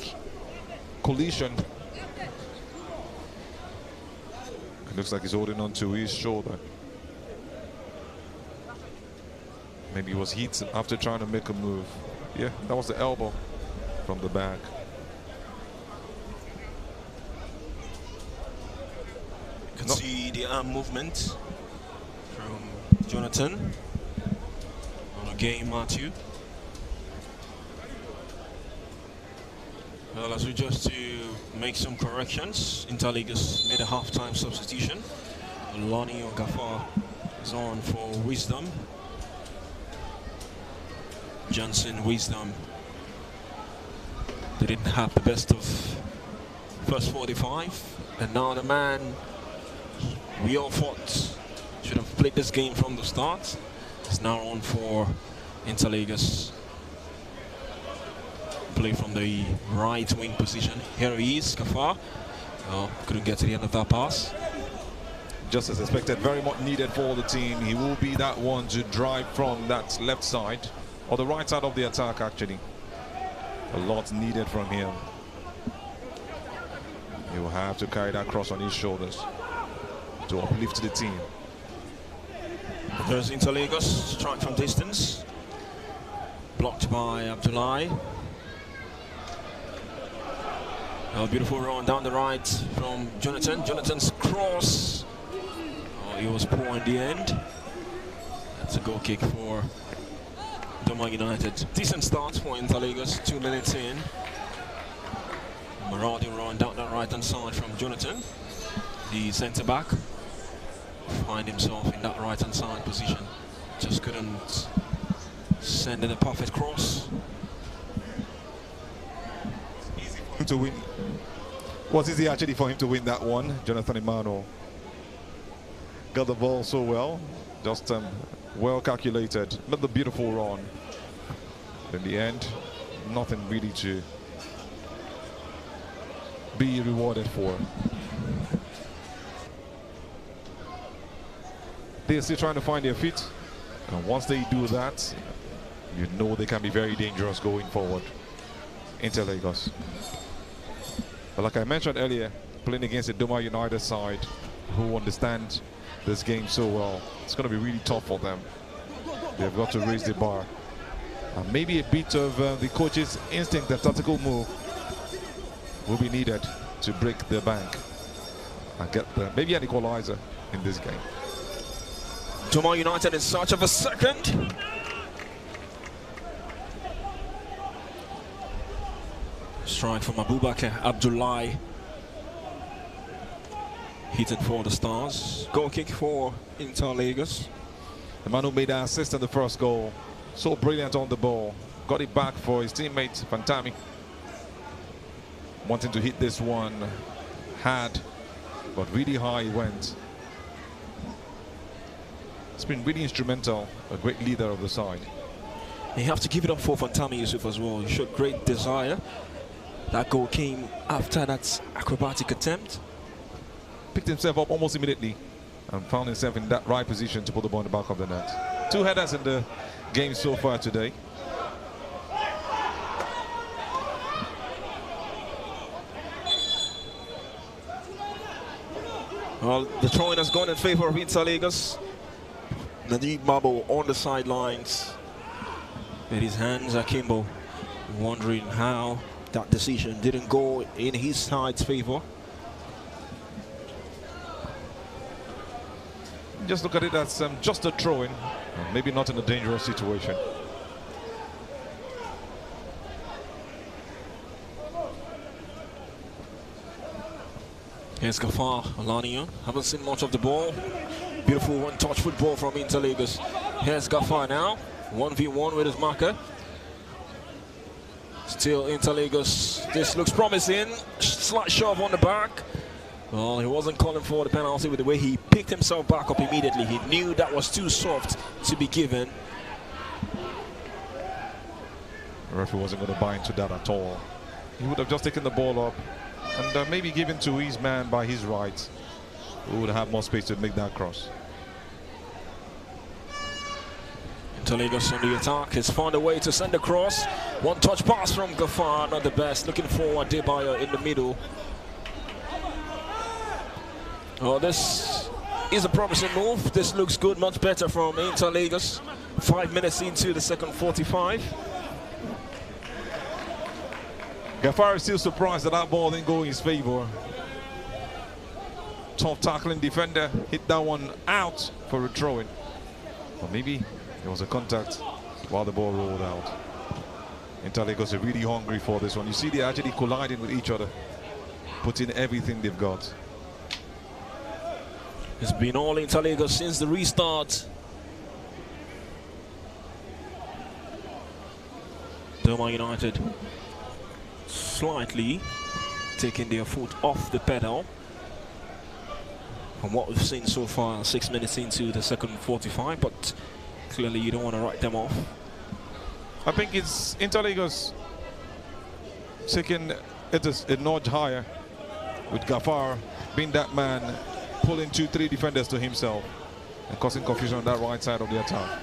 collision. It looks like he's holding on to his shoulder. Maybe he was hit after trying to make a move. Yeah, that was the elbow from the back. You can see the arm movement from Jonathan on again Matthew. Well, as we just to make some corrections, Interlagos made a half-time substitution. Lonnie Okafor is on for Wisdom. Johnson, Wisdom. They didn't have the best of first 45, and now the man we all thought should have played this game from the start is now on for Interlagos. Play from the right wing position. Here he is, Kafar. Oh, couldn't get to the end of that pass. Just as expected, very much needed for the team. He will be that one to drive from that left side, or the right side of the attack actually. A lot needed from him. He will have to carry that cross on his shoulders to uplift the team. There's Interlagos, strike from distance. Blocked by Abdullahi. A beautiful run down the right from Jonathan. Jonathan's cross. Oh, he was poor in the end. That's a goal kick for Doma United. Decent start for Interlagos, 2 minutes in. Marauding run down the right hand side from Jonathan. The centre back find himself in that right hand side position. Just couldn't send in a perfect cross. To win. Was easy actually for him to win that one. Jonathan Emmanuel got the ball so well, just well calculated, made the beautiful run. In the end, nothing really to be rewarded for. They're still trying to find their feet, and once they do that, you know they can be very dangerous going forward. Interlagos. But like I mentioned earlier, playing against the Doma United side who understand this game so well, it's going to be really tough for them. They've got to raise the bar. And maybe a bit of the coach's instinct and tactical move will be needed to break the bank and get maybe an equalizer in this game. Doma United in search of a second. Strike from Abubakar Abdullahi. Hitting for the Stars. Goal kick for Interlagos. The man who made the assist in the first goal. So brilliant on the ball. Got it back for his teammate, Fantami. Wanting to hit this one. Had, but really high he went. It's been really instrumental. A great leader of the side. You have to give it up for Fantami Yusuf as well. He showed great desire That goal came after that acrobatic attempt. Picked himself up almost immediately and found himself in that right position to put the ball in the back of the net. 2 headers in the game so far today. Well, the throwing has gone in favor of Interlagos. Nadeem Babo on the sidelines with his hands akimbo, wondering how that decision didn't go in his side's favor. Just look at it as just a throw-in, maybe not in a dangerous situation. Here's Gafar Alania. Haven't seen much of the ball. Beautiful one-touch football from Interlagos. Here's Gafar now. 1v1 with his marker. Still Interlagos. This looks promising. Slight shove on the back. Well, he wasn't calling for the penalty with the way he picked himself back up immediately. He knew that was too soft to be given. The referee wasn't going to buy into that at all. He would have just taken the ball up and maybe given to his man by his right, who would have more space to make that cross. Interlagos on the attack has found a way to send a cross. One-touch pass from Gafar, not the best. Looking for Adebayo in the middle. Oh, this is a promising move. This looks good, much better from Interlagos. 5 minutes into the second 45. Gafar is still surprised that that ball didn't go in his favor. Tough tackling defender, hit that one out for a throw-in. Or maybe there was a contact while the ball rolled out. Interlagos are really hungry for this one. You see they're actually colliding with each other, putting everything they've got. It's been all Interlagos since the restart. Doma United slightly taking their foot off the pedal from what we've seen so far, 6 minutes into the second 45, but clearly you don't want to write them off. I think it's Interlagos taking it a notch higher, with Gafar being that man, pulling 2-3 defenders to himself and causing confusion on that right side of the attack.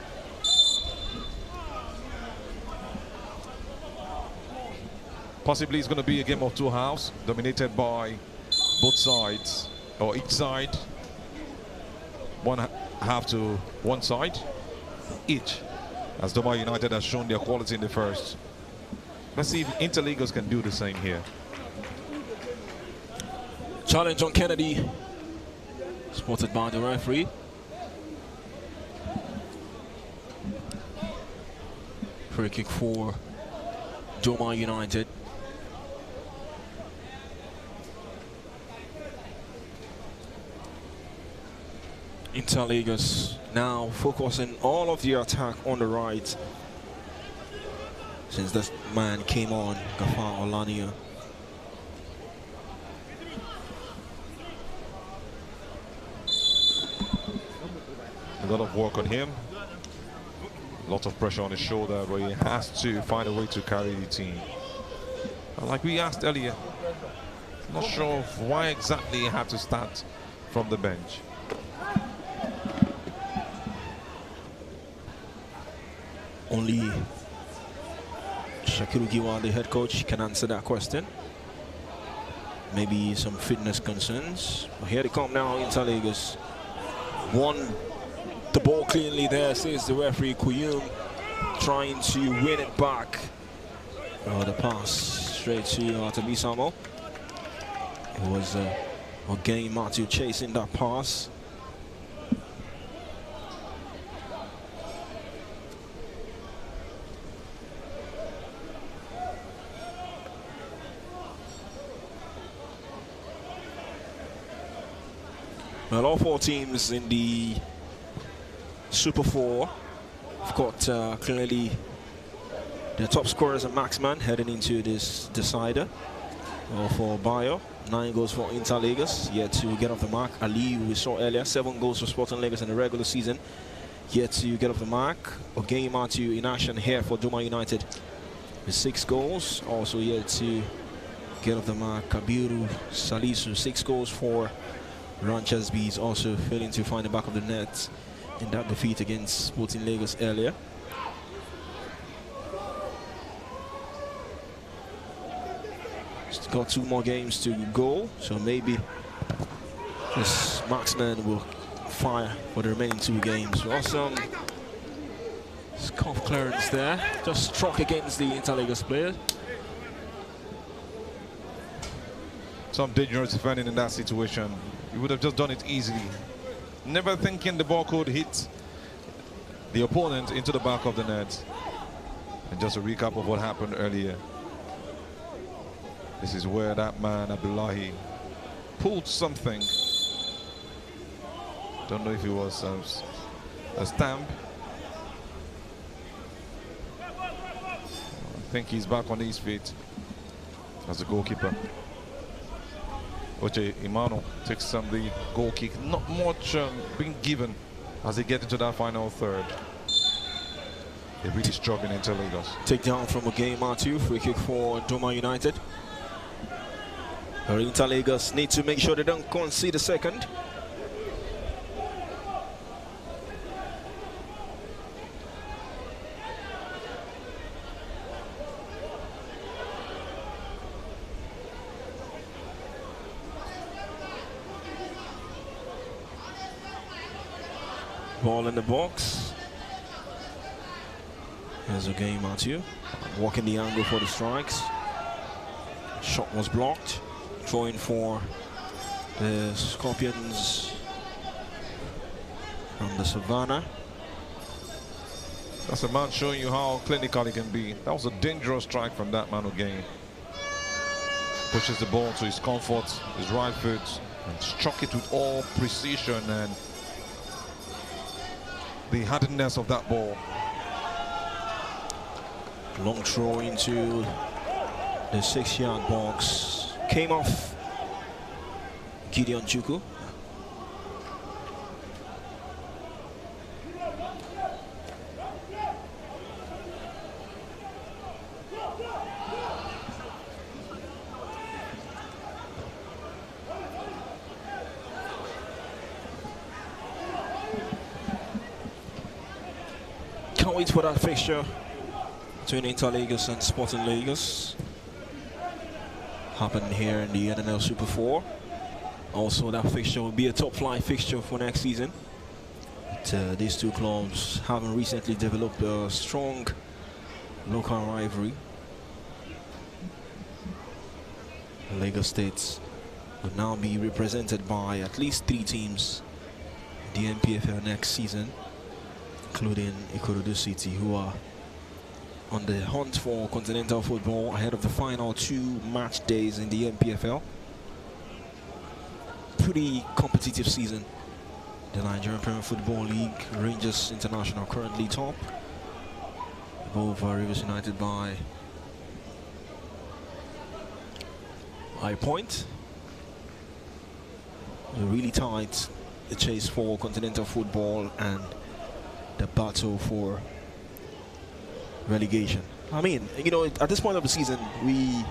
Possibly it's going to be a game of two halves, dominated by both sides, or each side, one half to one side, each, as Doma United has shown their quality in the first. Let's see if Interlagos can do the same here. Challenge on Kennedy, spotted by the referee. Free kick for Doma United. Interlagos now focusing all of the attack on the right since this man came on, Gafar Olania. A lot of work on him, a lot of pressure on his shoulder, but he has to find a way to carry the team. And like we asked earlier, not sure of why exactly he had to start from the bench. Only Shakiru Giwa, the head coach, can answer that question. Maybe some fitness concerns. But here they come now, Interlagos. Won the ball cleanly there, says the referee. Kuyum trying to win it back. Oh, the pass straight to Artemisamo. It was Ogeni Matthew chasing that pass. Well, all four teams in the Super 4 have got clearly their top scorers and marksman heading into this decider. Well, for Bayo, 9 goals for Interlagos, yet to get off the mark. Ali, we saw earlier, 7 goals for Sporting Lagos in the regular season, yet to get off the mark. Ogeni Matthew in action here for Doma United with 6 goals, also yet to get off the mark. Kabiru Salisu, 6 goals for Ranchers Bees, also failing to find the back of the net in that defeat against Sporting Lagos earlier. Just got 2 more games to go, so maybe this marksman will fire for the remaining 2 games. Awesome scuff clearance there, just struck against the Interlagos player. Some dangerous defending in that situation. You would have just done it easily. Never thinking the ball could hit the opponent into the back of the net. And just a recap of what happened earlier. This is where that man, Abdullahi, pulled something. Don't know if it was a stamp. I think he's back on his feet as a goalkeeper. Oche Imano takes the goal kick. Not much being given as they get into that final third. They're really struggling into Lagos. Take down from a game, Matthew. Free kick for Doma United. Interlagos need to make sure they don't concede a second. Ball in the box. Here's a game, Matthew. Walking the angle for the strikes. Shot was blocked. Throwing for the Scorpions from the Savannah. That's a man showing you how clinical he can be. That was a dangerous strike from that man again. Pushes the ball to his comfort, his right foot, and struck it with all precision and the hardness of that ball. Long throw into the 6-yard box. Came off Gideon Chuku. Can't wait for that fixture between Interlagos and Sporting Lagos. Happened here in the NNL Super 4. Also, that fixture will be a top flight fixture for next season. But, these 2 clubs haven't recently developed a strong local rivalry. Lagos State will now be represented by at least 3 teams in the NPFL next season, including Ikorodu City, who are on the hunt for continental football ahead of the final 2 match days in the NPFL. Pretty competitive season. The Nigerian Premier Football League, Rangers International currently top, above Rivers United by a point. Really tight, the chase for continental football and the battle for relegation. I mean, you know, at this point of the season, we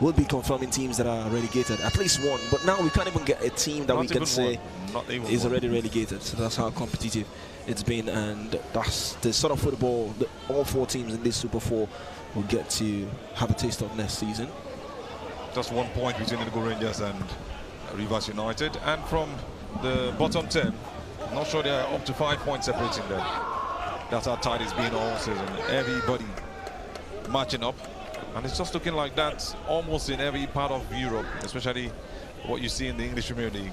will be confirming teams that are relegated, at least one. But now we can't even get a team that we can say is already relegated. So that's how competitive it's been, and that's the sort of football that all 4 teams in this Super 4 will get to have a taste of next season. Just 1 point between the Rangers and Rivers United, and from the bottom 10, I'm not sure they are up to 5 points separating them. That's how tight it's been all season. Everybody matching up, and it's just looking like that almost in every part of Europe, especially what you see in the English Premier League.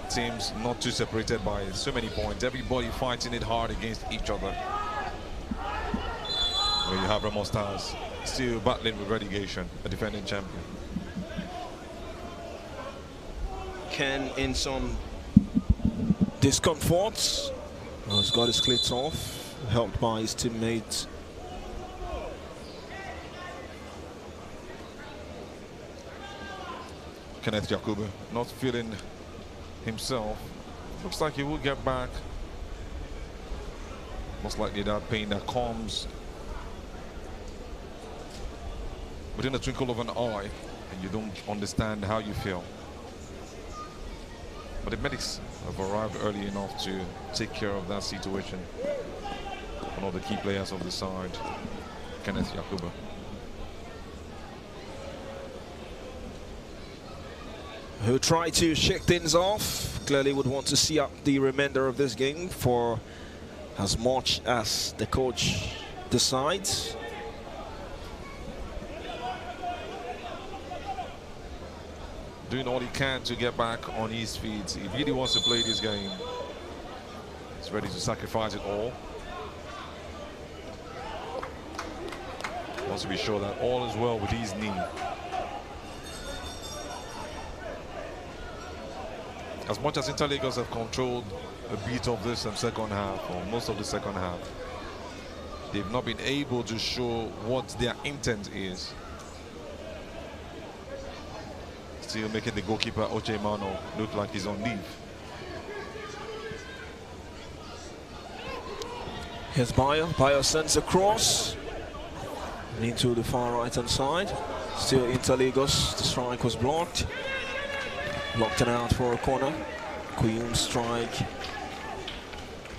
Teams not too separated by so many points. Everybody fighting it hard against each other. Where you have Remo Stars still battling with relegation, a defending champion. Ken in some discomforts. He's got his cleats off, helped by his teammates. Kenneth Yakubu not feeling himself. Looks like he will get back. Most likely that pain that comes within the twinkle of an eye. and you don't understand how you feel. But the medics have arrived early enough to take care of that situation. One of the key players of the side, Kenneth Yakuba. Who try to shake things off. Clearly would want to see up the remainder of this game for as much as the coach decides. Doing all he can to get back on his feet. He really wants to play this game. He's ready to sacrifice it all. Wants to be sure that all is well with his knee. As much as Interlagos have controlled a bit of this second half, or most of the second half, they've not been able to show what their intent is. Still making the goalkeeper Oche Mano look like he's on leave. Here's Bayo. Bayo sends a cross into the far right hand side. Still Interlagos. The strike was blocked. Blocked it out for a corner. Kuyum's strike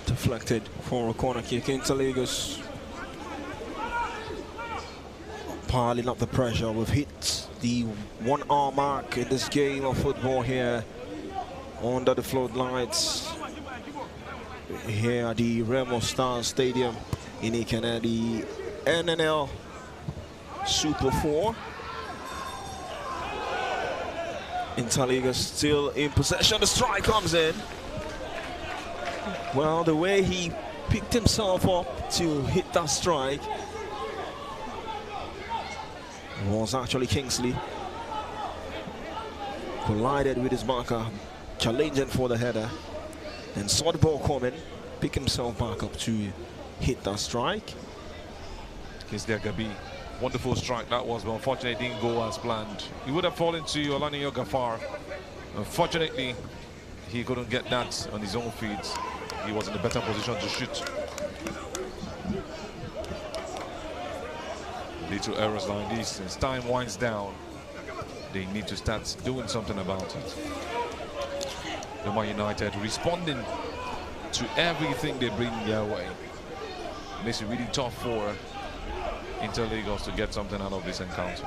deflected for a corner kick. Interlagos piling up the pressure. We've hit the 1 hour mark in this game of football here under the floodlights here at the Remo Star Stadium in Ikene, the NNL Super 4. Interlagos still in possession. The strike comes in. Well, the way he picked himself up to hit that strike was actually Kingsley. Collided with his marker, challenging for the header, and saw the ball coming, pick himself back up to hit that strike. Kingsley Agabi, wonderful strike that was, but unfortunately it didn't go as planned. He would have fallen to Olaniyo Gafar. Unfortunately, he couldn't get that on his own feet. He was in a better position to shoot. Little errors like this, as time winds down, they need to start doing something about it. Doma United responding to everything they bring their way. Makes it really tough for Interlagos to get something out of this encounter.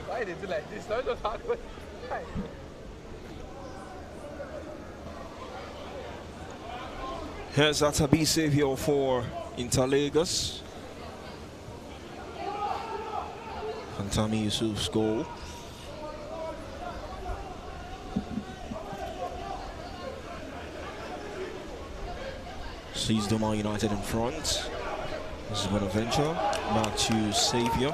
Why did you like this? Don't just talk about it. Here's Atabi Saviour for Interlagos. Fantami Yusuf's goal. Sees Doma United in front. This is Bonaventure. Back to Saviour.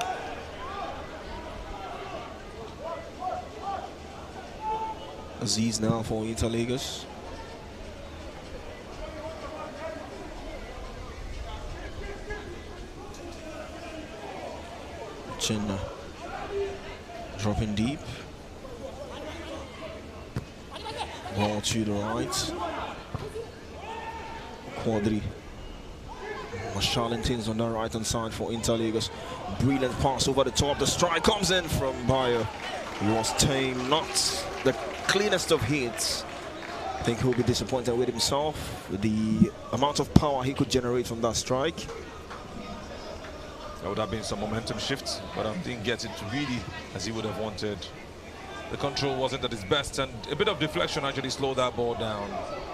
Aziz now for Interlagos. Chin dropping deep. Ball to the right. Quadri. Charlton's on the right hand side for Interlagos. Brilliant pass over the top. The strike comes in from Bayo. He was tame, not the cleanest of hits. I think he'll be disappointed with himself, with the amount of power he could generate from that strike. There would have been some momentum shifts, but I didn't get it really as he would have wanted. The control wasn't at his best, and a bit of deflection actually slowed that ball down.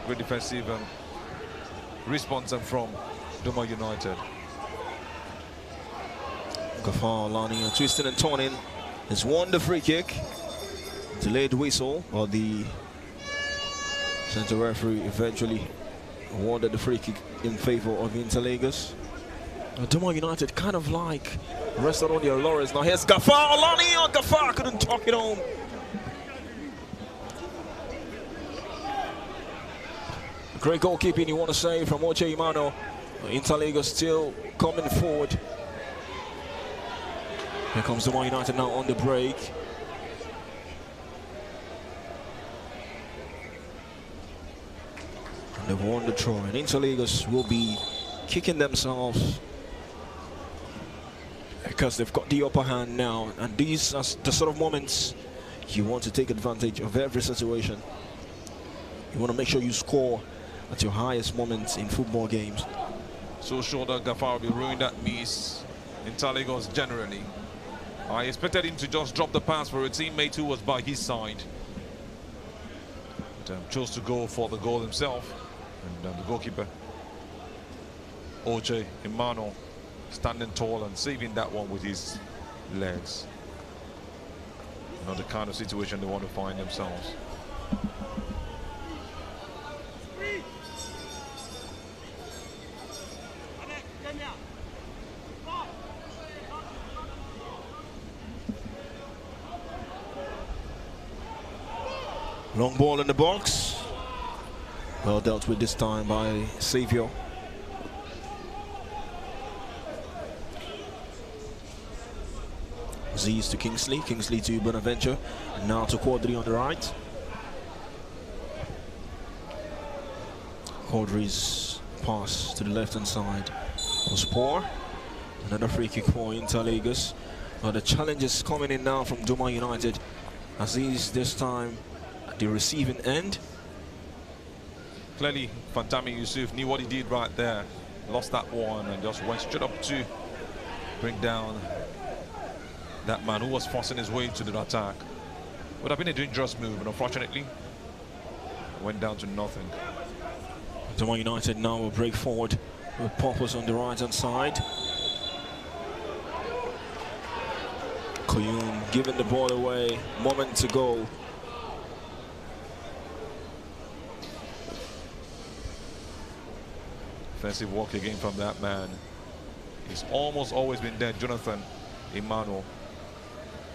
Great defensive response from Doma United. Gafar Lani twisting and turning has won the free kick. Delayed whistle, but the center referee eventually awarded the free kick in favor of Interlagos. Doma United kind of like rested on their laurels. Now here's Gafar Lani. Gafar couldn't talk it home. Great goalkeeping, you want to say, from Oche Imano. Interlagos still coming forward. Here comes Doma United now on the break. And they've won the draw, and Interlagos will be kicking themselves because they've got the upper hand now, and these are the sort of moments you want to take advantage of every situation. You want to make sure you score at your highest moments in football games. So sure that Gafar will be ruining that miss in Lagos generally. I expected him to just drop the pass for a teammate who was by his side. But, chose to go for the goal himself. And the goalkeeper, OJ Emmanuel, standing tall and saving that one with his legs. Not the kind of situation they want to find themselves. Long ball in the box. Well dealt with this time by Saviour. Z's to Kingsley, Kingsley to Bonaventure, and now to Quadri on the right. Quadri's pass to the left hand side was poor. Another free kick for Interlagos. Well, the challenge is coming in now from Doma United. Aziz this time at the receiving end. Clearly, Fantami Yusuf knew what he did right there. Lost that one and just went straight up to bring down that man who was forcing his way to the attack. Would have been a dangerous move, but unfortunately, it went down to nothing. Doma United now will break forward with Poppers on the right hand side. Koyun giving the ball away, moment to go. Offensive work again from that man. He's almost always been there, Jonathan Emmanuel,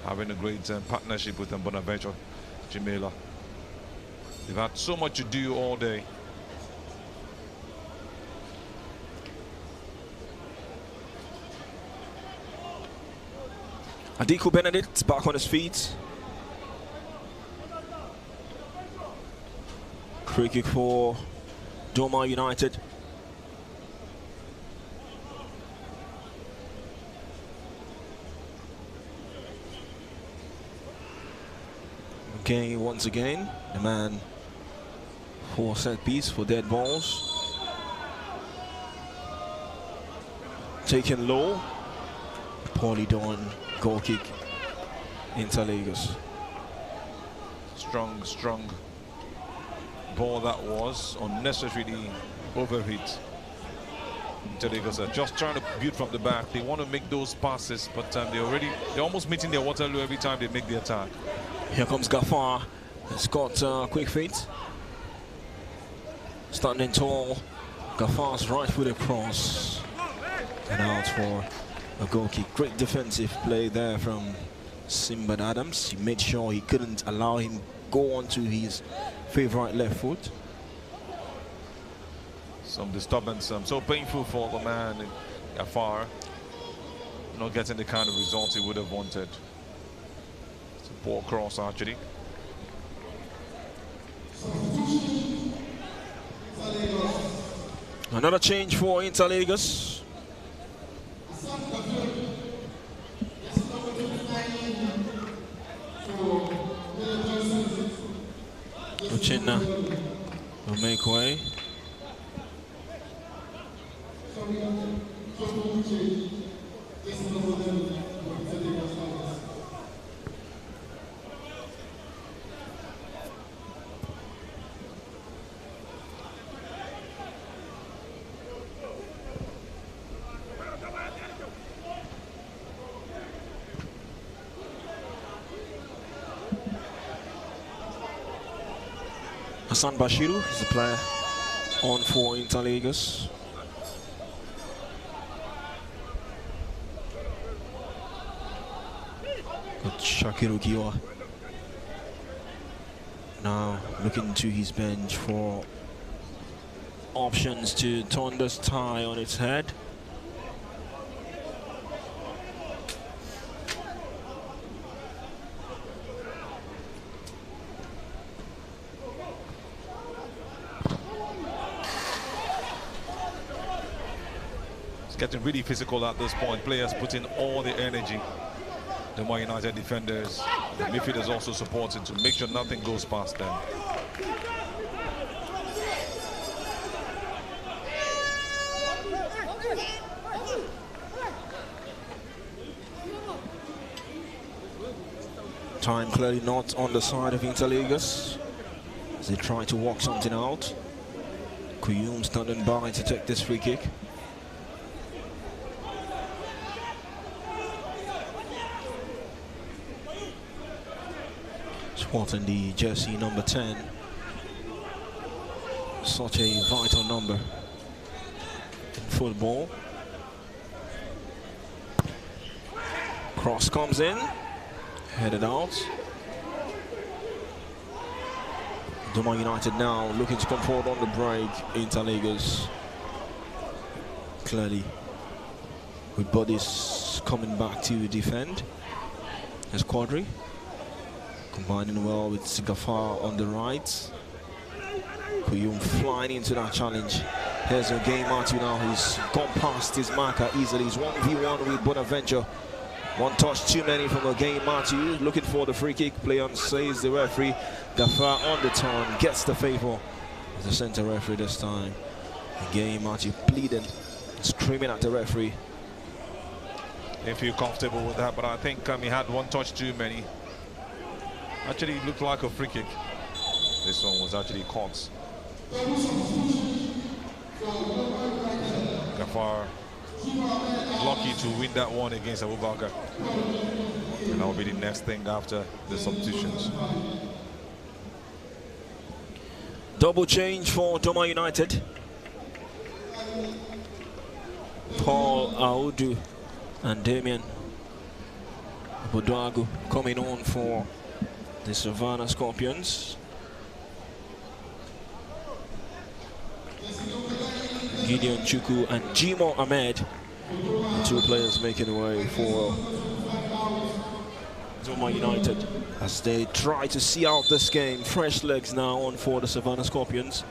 having a great partnership with Bonaventure Jimela. They've had so much to do all day. Adiku Benedict back on his feet. Free kick for Doma United. Okay, once again, the man for set piece for dead balls. Taken low. Poorly done. Goal kick. Interlagos. Strong ball that was, unnecessarily overhit. Interlagos are just trying to build from the back. They want to make those passes, but they're almost meeting their Waterloo every time they make the attack. Here comes Gafar. He's got quick feet. Standing tall. Gafar's right foot across. And out for a goal kick. Great defensive play there from Simban Adams. He made sure he couldn't allow him go onto his favorite left foot. Some disturbance, so painful for the man Gafar. Not getting the kind of result he would have wanted. It's a poor cross actually. Another change for Interlagos. Uchenna will make way. Hassan Bashiru is the player on for Interlagos. But Shakiru Giwa now looking to his bench for options to turn this tie on its head. getting really physical at this point. Players putting all the energy. The Man United defenders, the midfielders also supporting to make sure nothing goes past them. Time clearly not on the side of Interligas as they try to work something out. Kuyum standing by to take this free kick. Sporting the jersey number 10. Such a vital number in football. Cross comes in. Headed out. Doma United now looking to come forward on the break. Interligas clearly with bodies coming back to defend. There's Quadri combining well with Sigafar on the right. Kuyum flying into that challenge. Here's a game Matthew now. He's gone past his marker easily. He's 1v1 with Bonaventure. One touch too many from the game. Matthew looking for the free kick. Play on, says the referee. Gafar on the turn, gets the favor. The center referee this time. Again, Matthew pleading, screaming at the referee. Didn't feel comfortable with that, but I think he had one touch too many. Actually, it looked like a free kick. This one was actually caught. Gafar lucky to win that one against Abubakar. And that will be the next thing after the substitutions. Double change for Doma United. Paul Audu and Damien Boduagu coming on for the Savannah Scorpions. Gideon Chuku and Jimo Ahmed, the two players making way for Doma United as they try to see out this game. Fresh legs now on for the Savannah Scorpions.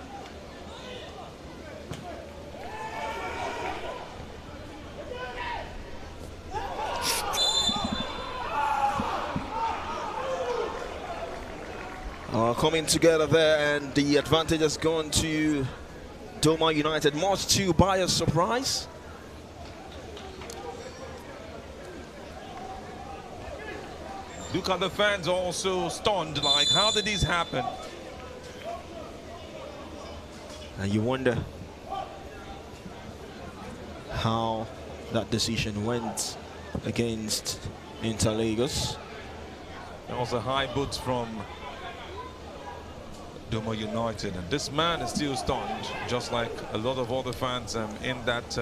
Coming together there, and the advantage has gone to Doma United, much to Bayer's surprise. Look at the fans also stunned, like, how did this happen? And you wonder how that decision went against Interligas. There was a high boot from Doma United, and this man is still stunned, just like a lot of other fans in that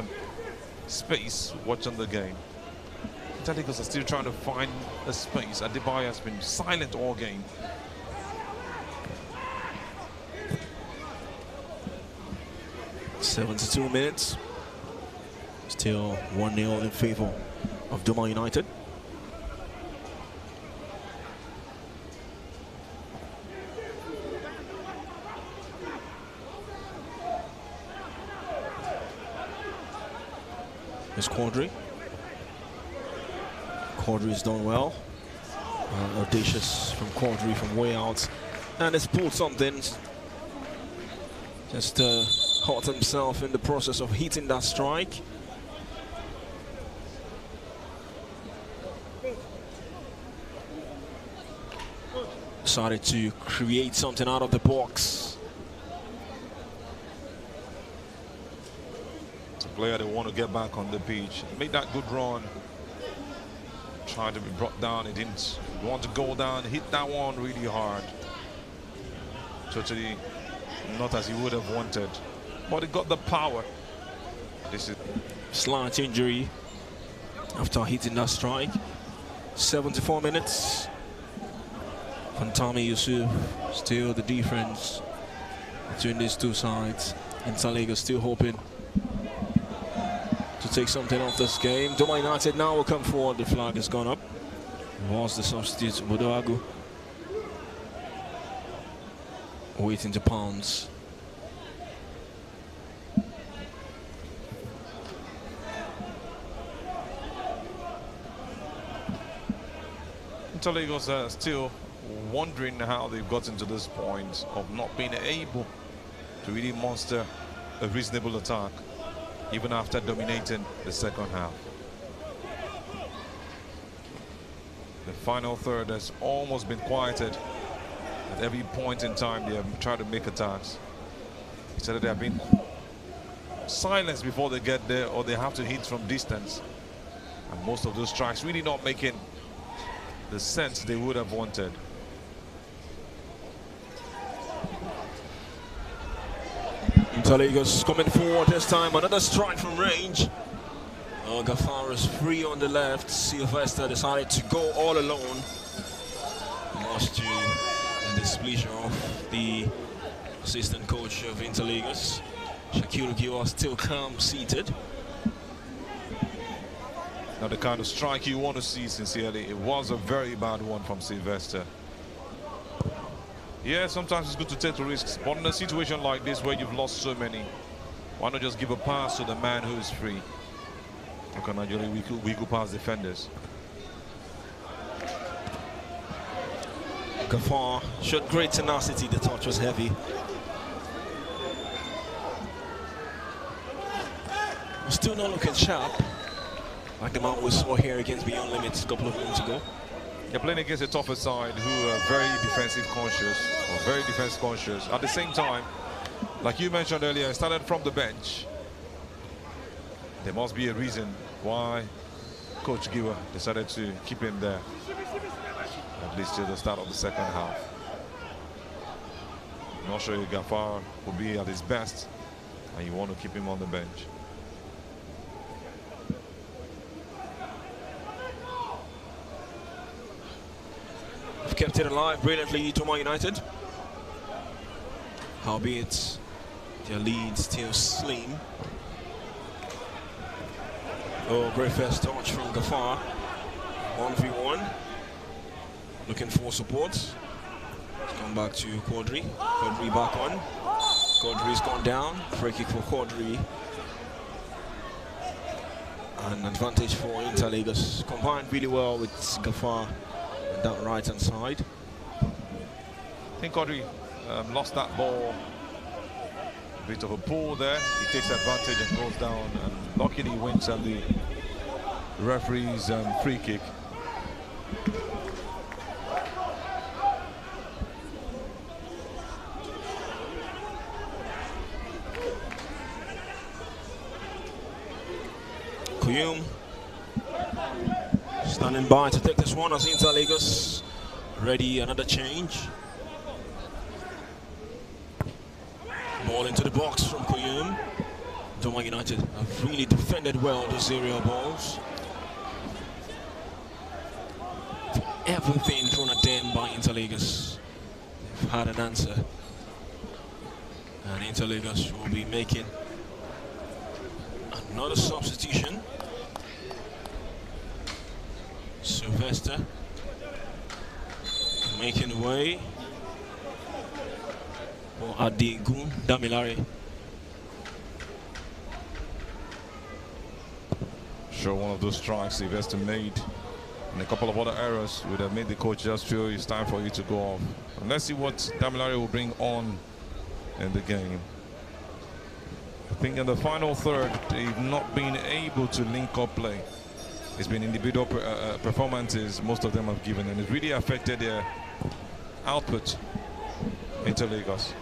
space watching the game. Interligas are still trying to find a space. Adebayo has been silent all game. .72 minutes. Still 1-0 in favor of Doma United. It's Quadri. Quadri's done well. Audacious from Quadri from way out. And it's pulled something. Just caught himself in the process of hitting that strike. Decided to create something out of the box. Player that want to get back on the pitch, make that good run, trying to be brought down. He didn't want to go down, hit that one really hard, totally not as he would have wanted, but he got the power. This is slight injury after hitting that strike. 74 minutes. Fantami Yusuf, still the difference between these two sides. Interligas still hoping to take something off this game. Doma United now will come forward. The flag has gone up. Was the substitute Boduagu waiting to pounce. Interlagos are still wondering how they've gotten to this point of not being able to really muster a reasonable attack, even after dominating the second half. The final third has almost been quieted. At every point in time, they have tried to make attacks. Instead, they have been silenced before they get there, or they have to hit from distance. And most of those strikes really not making the sense they would have wanted. Interlagos coming forward this time. Another strike from range. Gafar is free on the left. Sylvester decided to go all alone. Much to the displeasure of the assistant coach of Interlagos. Shaquille Giwa still calm, seated. Now the kind of strike you want to see, sincerely. It was a very bad one from Sylvester. Yeah, sometimes it's good to take the risks, but in a situation like this where you've lost so many, why not just give a pass to the man who is free? Who can actually wiggle past defenders. Gafar showed great tenacity. The touch was heavy. Still not looking sharp, like the man we saw here against Beyond Limits a couple of months ago. They're playing against a tougher side who are very defensive conscious, or very defense conscious. At the same time, like you mentioned earlier, started from the bench. There must be a reason why Coach Giwa decided to keep him there, at least till the start of the second half. I'm not sure if Gafar will be at his best, and you want to keep him on the bench. Kept it alive brilliantly, Doma United. Howbeit, their lead still slim. Oh, great first touch from Gafar. 1v1. Looking for support. Come back to Quadri. Quadri back on. Quadri's gone down. Free kick for Quadri. An advantage for Interlagos. Combined really well with Gafar. That right hand side. I think Quadri lost that ball. A bit of a pull there. He takes advantage and goes down, and luckily wins on the referee's free kick. Kuyum standing by to take this one as Interlagos ready. Another change. Ball into the box from Kuyum. Doma United have really defended well those aerial balls. Everything thrown at them by Interlagos. They've had an answer. And Interlagos will be making another substitution. Sylvester making way for Adigun Damilare. Sure, one of those strikes Sylvester made and a couple of other errors would have made the coach just feel it's time for you to go off. And let's see what Damilare will bring on in the game. I think in the final third, they've not been able to link up play. It's been individual performances most of them have given, and it really affected their output into Lagos.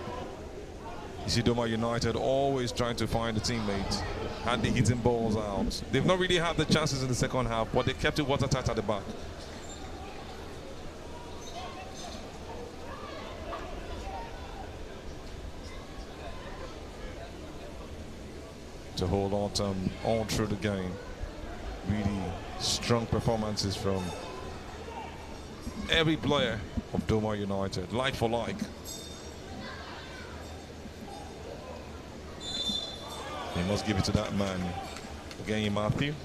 You see Doma United always trying to find a teammate, had the hitting balls out. They've not really had the chances in the second half, but they kept it watertight at the back. To hold on all through the game. Really strong performances from every player of Doma United, like for like. He must give it to that man, again Matthew.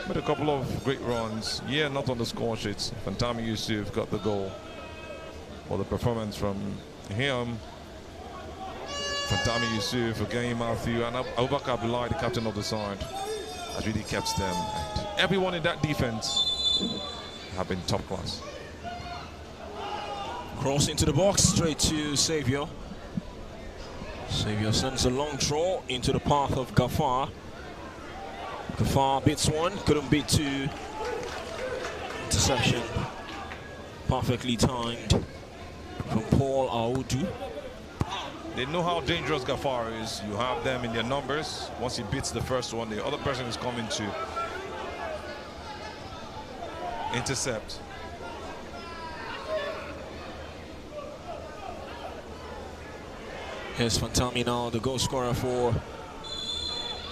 But a couple of great runs, yeah, not on the score sheets. Fantami Yusuf got the goal. Well, the performance from him, Fantami Yusuf, again Matthew, and Abubakar Abdullahi, the captain of the side, has really kept them. And everyone in that defense have been top class. Cross into the box, straight to Xavier. Xavier sends a long throw into the path of Gafar. Gafar beats one, couldn't beat two. Interception. Perfectly timed from Paul Audu. They know how dangerous Gafar is. You have them in their numbers. Once he beats the first one, the other person is coming to intercept. Here's Fantami now, the goal scorer for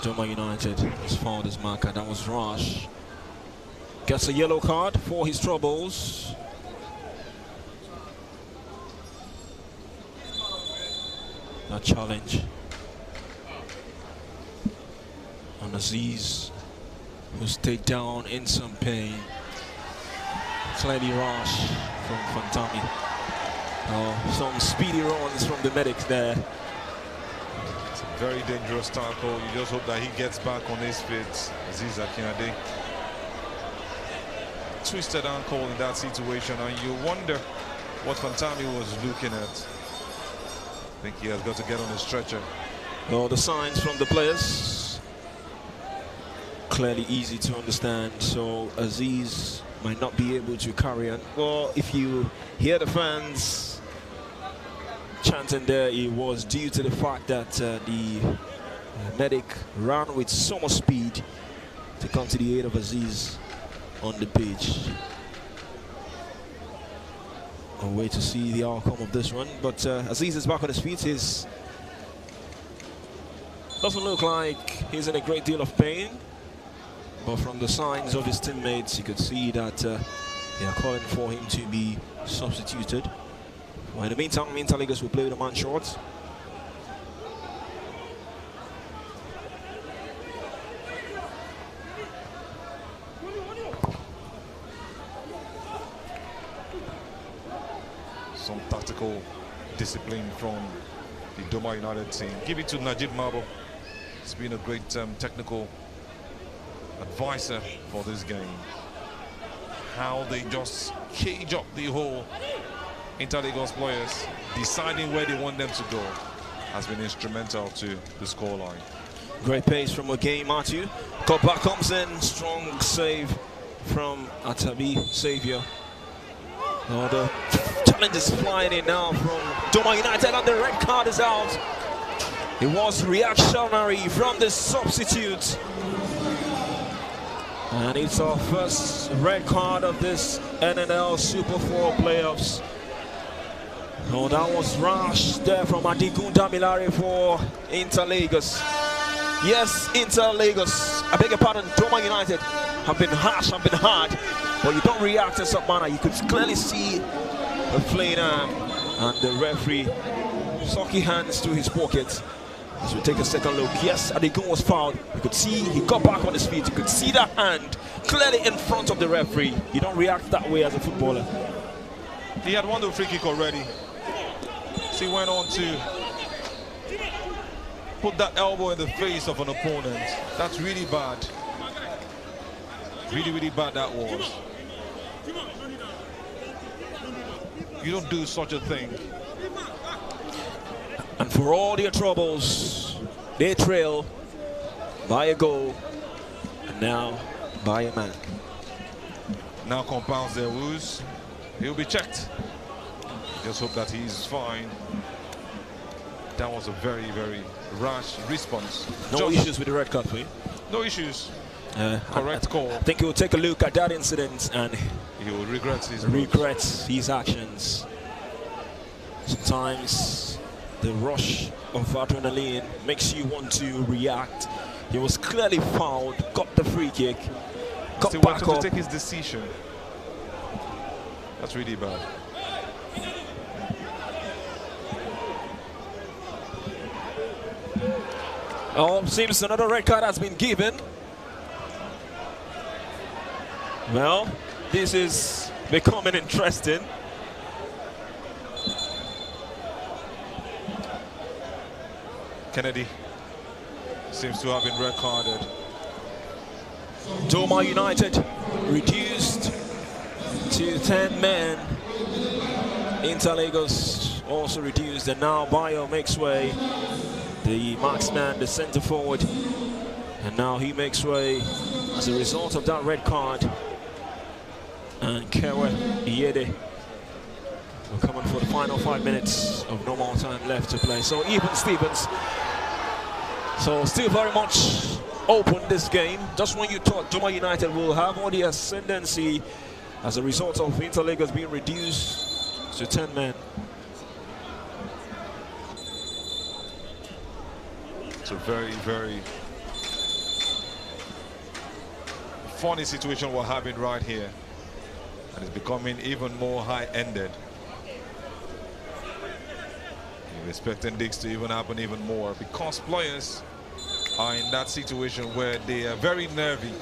Doma United. He's fouled his marker. That was rash. Gets a yellow card for his troubles. That challenge. And Aziz, who stayed down in some pain. Clearly rash from Fantami. Some speedy runs from the medics there. It's a very dangerous tackle. You just hope that he gets back on his feet. Aziz Akinade. Twisted ankle in that situation, and you wonder what Fantami was looking at. I think he has got to get on a stretcher. Well, the signs from the players clearly easy to understand. So Aziz might not be able to carry on. Well, if you hear the fans chanting there, it was due to the fact that the medic ran with so much speed to come to the aid of Aziz on the pitch. A way to see the outcome of this one, but Aziz is back on his feet. Doesn't look like he's in a great deal of pain, but from the signs of his teammates, you could see that they are calling for him to be substituted. Well, in the meantime, Interleaguers will play with a man short. Some tactical discipline from the Doma United team. Give it to Najib Mabo. He's been a great technical advisor for this game. How they just cage up the whole Interlagos players, deciding where they want them to go, has been instrumental to the scoreline. Great pace from Again Matthew. Cutback comes in, strong save from Atabi Xavier. Oh, the challenge is flying in now from Doma United, and the red card is out. It was reactionary from the substitute. And it's our first red card of this NNL Super 4 playoffs. Oh, that was rash there from Adigun Damilare for Interlagos. Yes, Interlagos, I beg your pardon, Doma United have been harsh, have been hard, but you don't react in some manner. You could clearly see a flaying arm, and the referee socky hands to his pocket. As we take a second look, yes, Adigun was fouled. You could see he got back on his feet. You could see that hand clearly in front of the referee. You don't react that way as a footballer. He had won the free kick already. So he went on to put that elbow in the face of an opponent. That's really bad. Really, really bad that was. You don't do such a thing. And for all their troubles, they trail by a goal, and now by a man. Now compounds their woes. He'll be checked. Just hope that he's fine. That was a very, very rash response. No issues with the red card for you? No issues. Correct call. I think he will take a look at that incident and he will regret his actions. Sometimes the rush of adrenaline makes you want to react. He was clearly fouled, got the free kick, got still back wanted up. to take his decision. That's really bad. Oh, seems another red card has been given. Well, this is becoming interesting. Kennedy seems to have been red carded. Doma United reduced to 10 men. Inter Lagos also reduced, and now Bayo makes way. The marksman, the centre forward, and now he makes way as a result of that red card. And Kewe Iyede will come on for the final 5 minutes of normal time left to play. So even Stevens. So still very much open this game. Just when you thought Doma United will have all the ascendancy as a result of Inter Lagos being reduced to 10 men. It's a very, very funny situation we're having right here. And it's becoming even more high-ended. You're expecting this to even happen even more because players are in that situation where they are very nervy.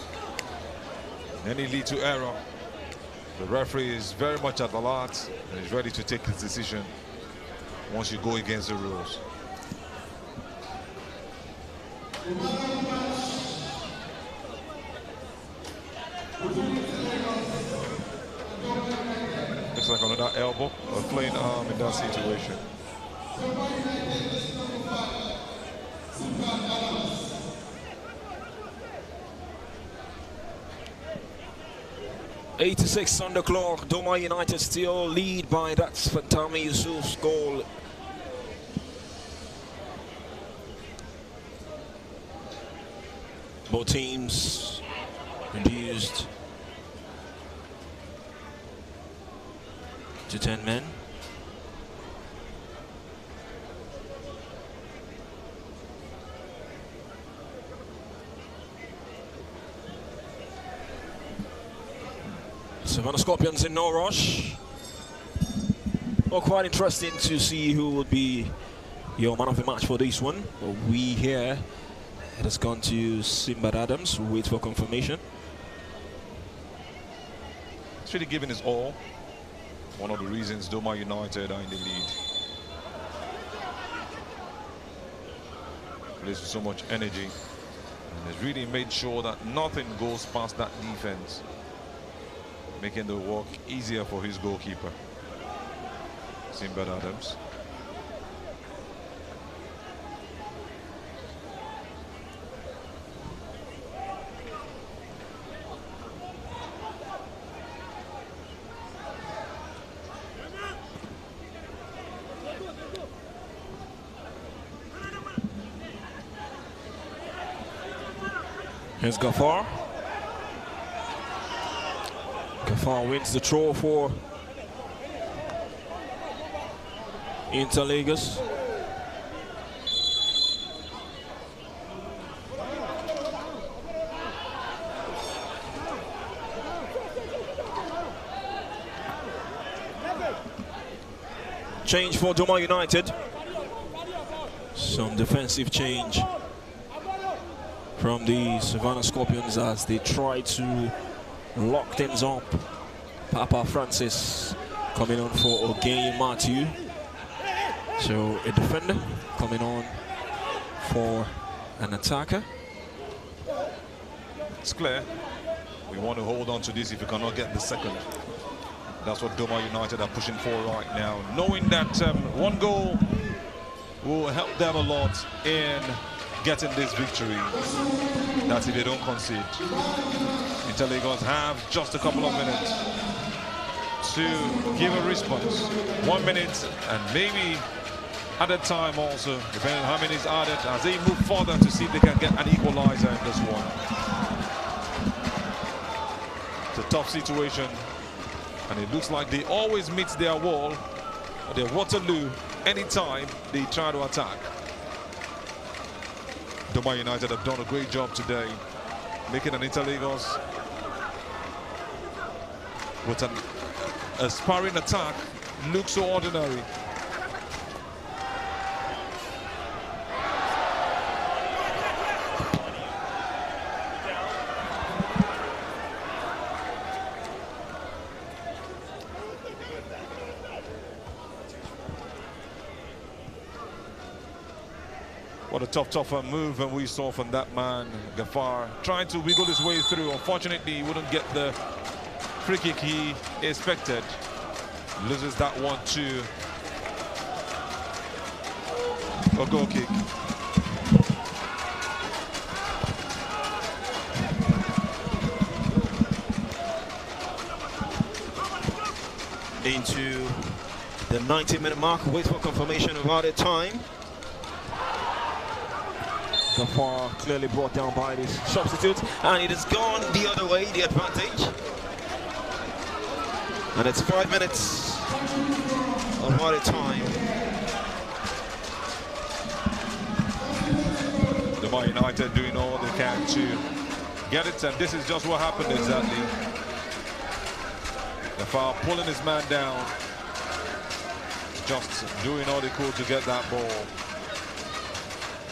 Any lead to error, the referee is very much at alert and is ready to take his decision once you go against the rules. Looks like another elbow or playing arm in that situation. '86 on the clock. Doma United still lead by that Fantami Yusuf's goal. Both teams reduced to 10 men. Savannah Scorpions in no rush. Well, quite interesting to see who would be your man of the match for this one. But we here, it has gone to Simbad Adams, who waits for confirmation. It's really giving his all. One of the reasons Doma United are in the lead. Plays with so much energy and has really made sure that nothing goes past that defense, making the work easier for his goalkeeper, Simbad Adams. Here's Gafar. Gafar wins the throw for Inter Lagos. Change for Doma United. Some defensive change from the Savannah Scorpions as they try to lock things up. Papa Francis coming on for Ogenye Matthew. So a defender coming on for an attacker. It's clear. We want to hold on to this if we cannot get the second. That's what Doma United are pushing for right now, knowing that one goal will help them a lot in getting this victory. That's if they don't concede. Inter Lagos have just a couple of minutes to give a response. 1 minute and maybe added time also, depending on how many is added, as they move further to see if they can get an equalizer in this one. It's a tough situation, and it looks like they always meet their wall or their Waterloo anytime they try to attack. Doma United have done a great job today, making an Inter Lagos with an aspiring attack look so ordinary. What a tough move and we saw from that man, Gafar, trying to wiggle his way through. Unfortunately, he wouldn't get the free kick he expected. loses that one to a goal kick. Into the 90-minute mark, wait for confirmation of added time. Gafar clearly brought down by this substitute, and it has gone the other way, the advantage. And it's 5 minutes of added time. Doma United doing all they can to get it, and this is just what happened exactly. Gafar pulling his man down, just doing all they could to get that ball.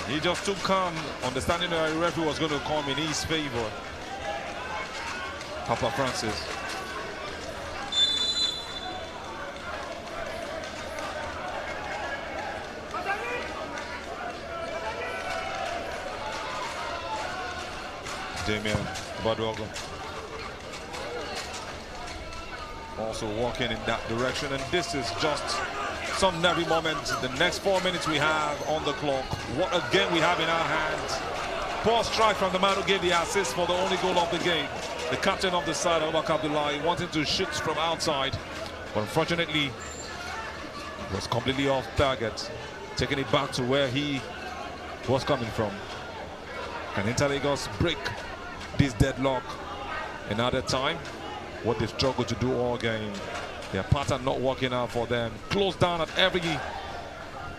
He just took calm, understanding that the referee was going to come in his favor. Papa Francis. Damien Badwago also walking in that direction, and this is just some nervy moment. The next 4 minutes we have on the clock. What a game we have in our hands. Poor strike from the man who gave the assist for the only goal of the game. The captain of the side, Omar Abdullahi, wanted to shoot from outside, but unfortunately was completely off target, taking it back to where he was coming from. Can Inter Lagos break this deadlock another time? What they've struggled to do all game. Their pattern not working out for them. Close down at every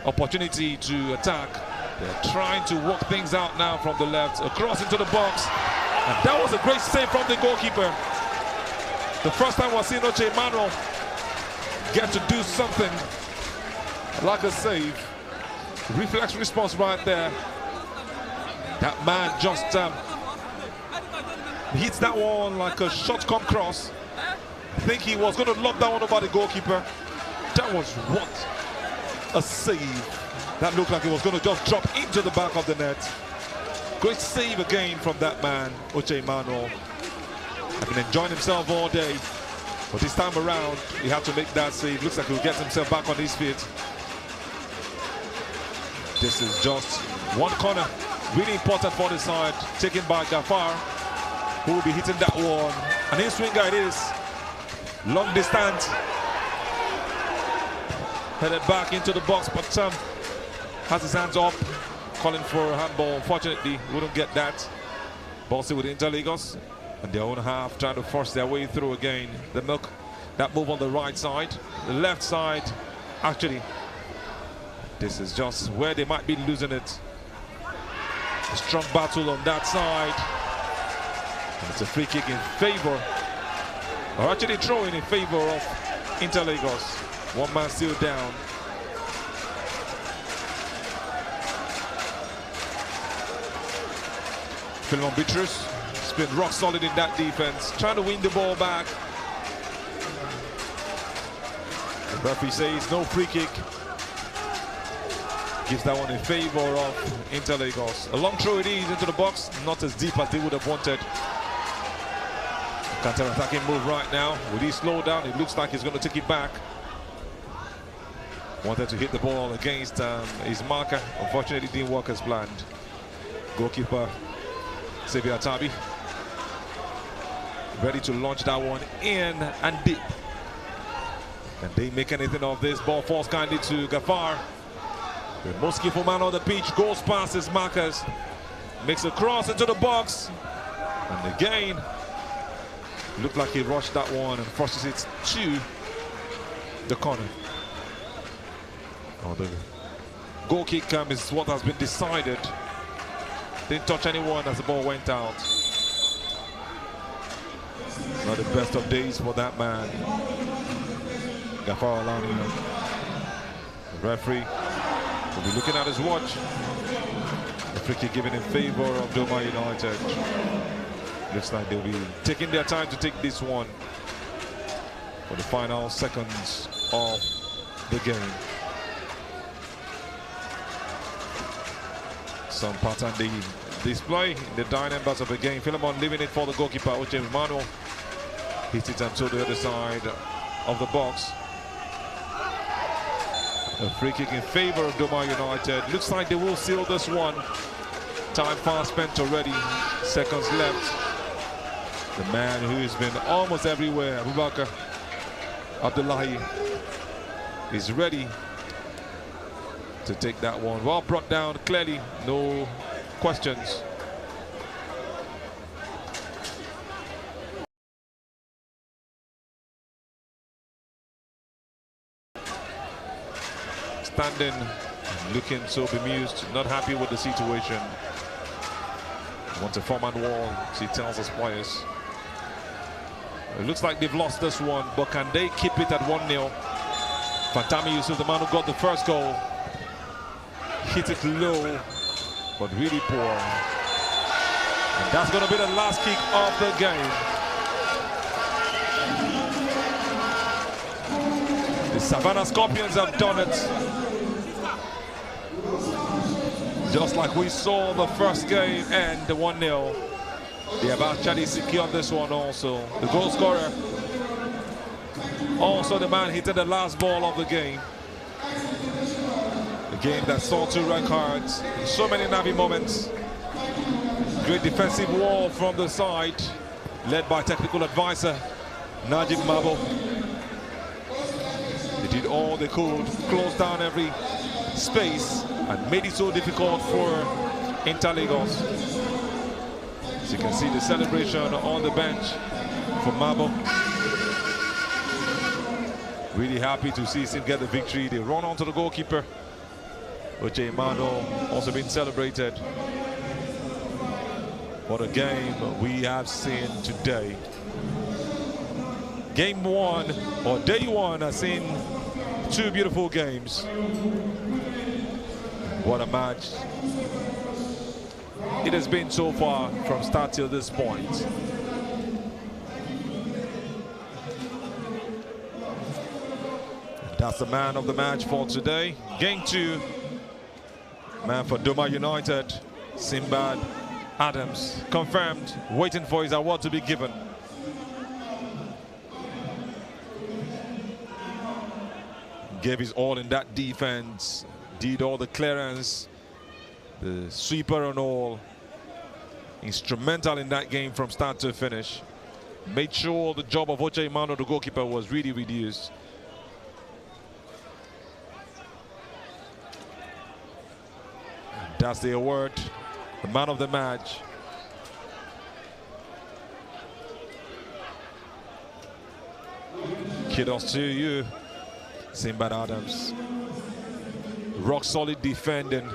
opportunity to attack. They're trying to work things out now from the left, across into the box. And that was a great save from the goalkeeper. The first time we're seeing Oche Emmanuel get to do something like a save. Reflex response right there. That man just hits that one like a shot come cross. I think he was going to lob that one over the goalkeeper. That was what a save. That looked like it was going to just drop into the back of the net. Great save again from that man, Oche Emmanuel. I've been enjoying himself all day, but this time around, he had to make that save. Looks like he'll get himself back on his feet. This is just one corner, really important for the side, taken by Gafar, who will be hitting that one. And in swinger it is. Long distance. Headed back into the box, but has his hands up, calling for a handball. Unfortunately, wouldn't get that. Ball still with Inter Lagos, and their own half trying to force their way through again. The milk, that move on the right side. The left side, actually, this is just where they might be losing it. A strong battle on that side. And it's a free kick in favor, or actually throwing in favor of Inter Lagos. One man still down. Philemon Bitrus has been rock solid in that defense, trying to win the ball back. The referee says no free kick. Gives that one in favor of Inter Lagos. A long throw it is into the box, not as deep as they would have wanted. Counter-attacking move right now. Will he slow down? It looks like he's going to take it back. Wanted to hit the ball against his marker. Unfortunately, it didn't work as planned. Goalkeeper Xavier Tabi ready to launch that one in and deep. Can they make anything of this? Ball falls kindly to Gafar. The most skillful man on the pitch goes past his markers. Makes a cross into the box. And again, looked like he rushed that one and forces it to the corner. Oh, the goal kick is what has been decided. Didn't touch anyone as the ball went out. Not the best of days for that man, Gafar Alani. The referee will be looking at his watch. The free kick given in favor of Doma United. Looks like they'll be taking their time to take this one for the final seconds of the game. Some pattern they display in the dying embers of the game. Philemon leaving it for the goalkeeper, Oche Emmanuel. Hits it until the other side of the box. A free kick in favor of Doma United. Looks like they will seal this one. Time fast spent already. Seconds left. The man who's been almost everywhere, Abubakar Abdullahi, is ready to take that one. Well brought down, clearly, no questions. Standing, looking so bemused, not happy with the situation. Wants a four-man wall, she tells us players. It looks like they've lost this one, but can they keep it at 1-0? Fantami Yusuf, the man who got the first goal, hit it low, but really poor. And that's going to be the last kick of the game. The Savannah Scorpions have done it. Just like we saw the first game end, the 1-0. They have actually secured this one also. The goal scorer, also the man hitting the last ball of the game. The game that saw 2 red cards, so many Navi moments. Great defensive wall from the side, led by technical advisor Najib Mabo. They did all they could, close down every space, and made it so difficult for Inter Lagos. As you can see the celebration on the bench for Mabo. Really happy to see him get the victory. They run onto the goalkeeper. Oche Emmanuel also being celebrated. What a game we have seen today. Game 1, or day 1, has seen 2 beautiful games. What a match it has been so far from start till this point. That's the man of the match for today. Game 2, man for Doma United, Simbad Adams, confirmed, waiting for his award to be given. Gave his all in that defense, did all the clearance, the sweeper and all. Instrumental in that game from start to finish. Made sure the job of Oche Emmanuel, the goalkeeper, was really reduced. And that's the award, the man of the match. Kudos to you, Simbad Adams. Rock solid defending.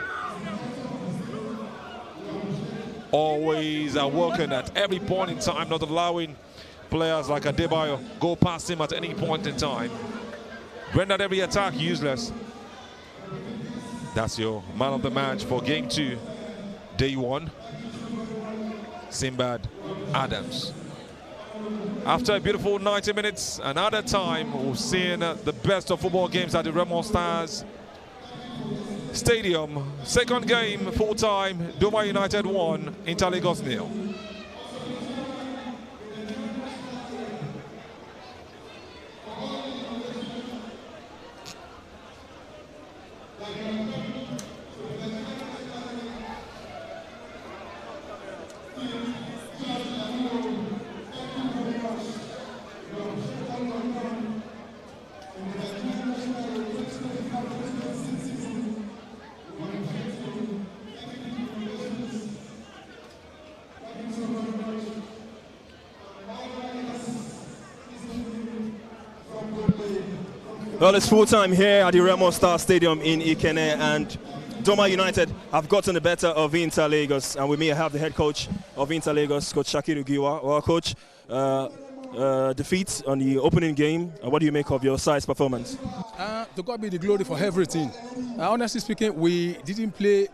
Always working at every point in time, not allowing players like Adebayo go past him at any point in time. Rendered every attack useless. That's your man of the match for game 2, day 1, Simbad Adams. After a beautiful 90 minutes, another time we've seen the best of football games at the Remo Stars Stadium. Second game, full time, Doma United 1, Inter Lagos 0. Well, it's full time here at the Remo Star Stadium in Ikene, and Doma United have gotten the better of Inter Lagos, and we may have the head coach of Inter Lagos, Coach Shakiru Giwa. Well, Coach, defeat on the opening game, and what do you make of your side's performance? To God be the glory for everything. Honestly speaking, we didn't play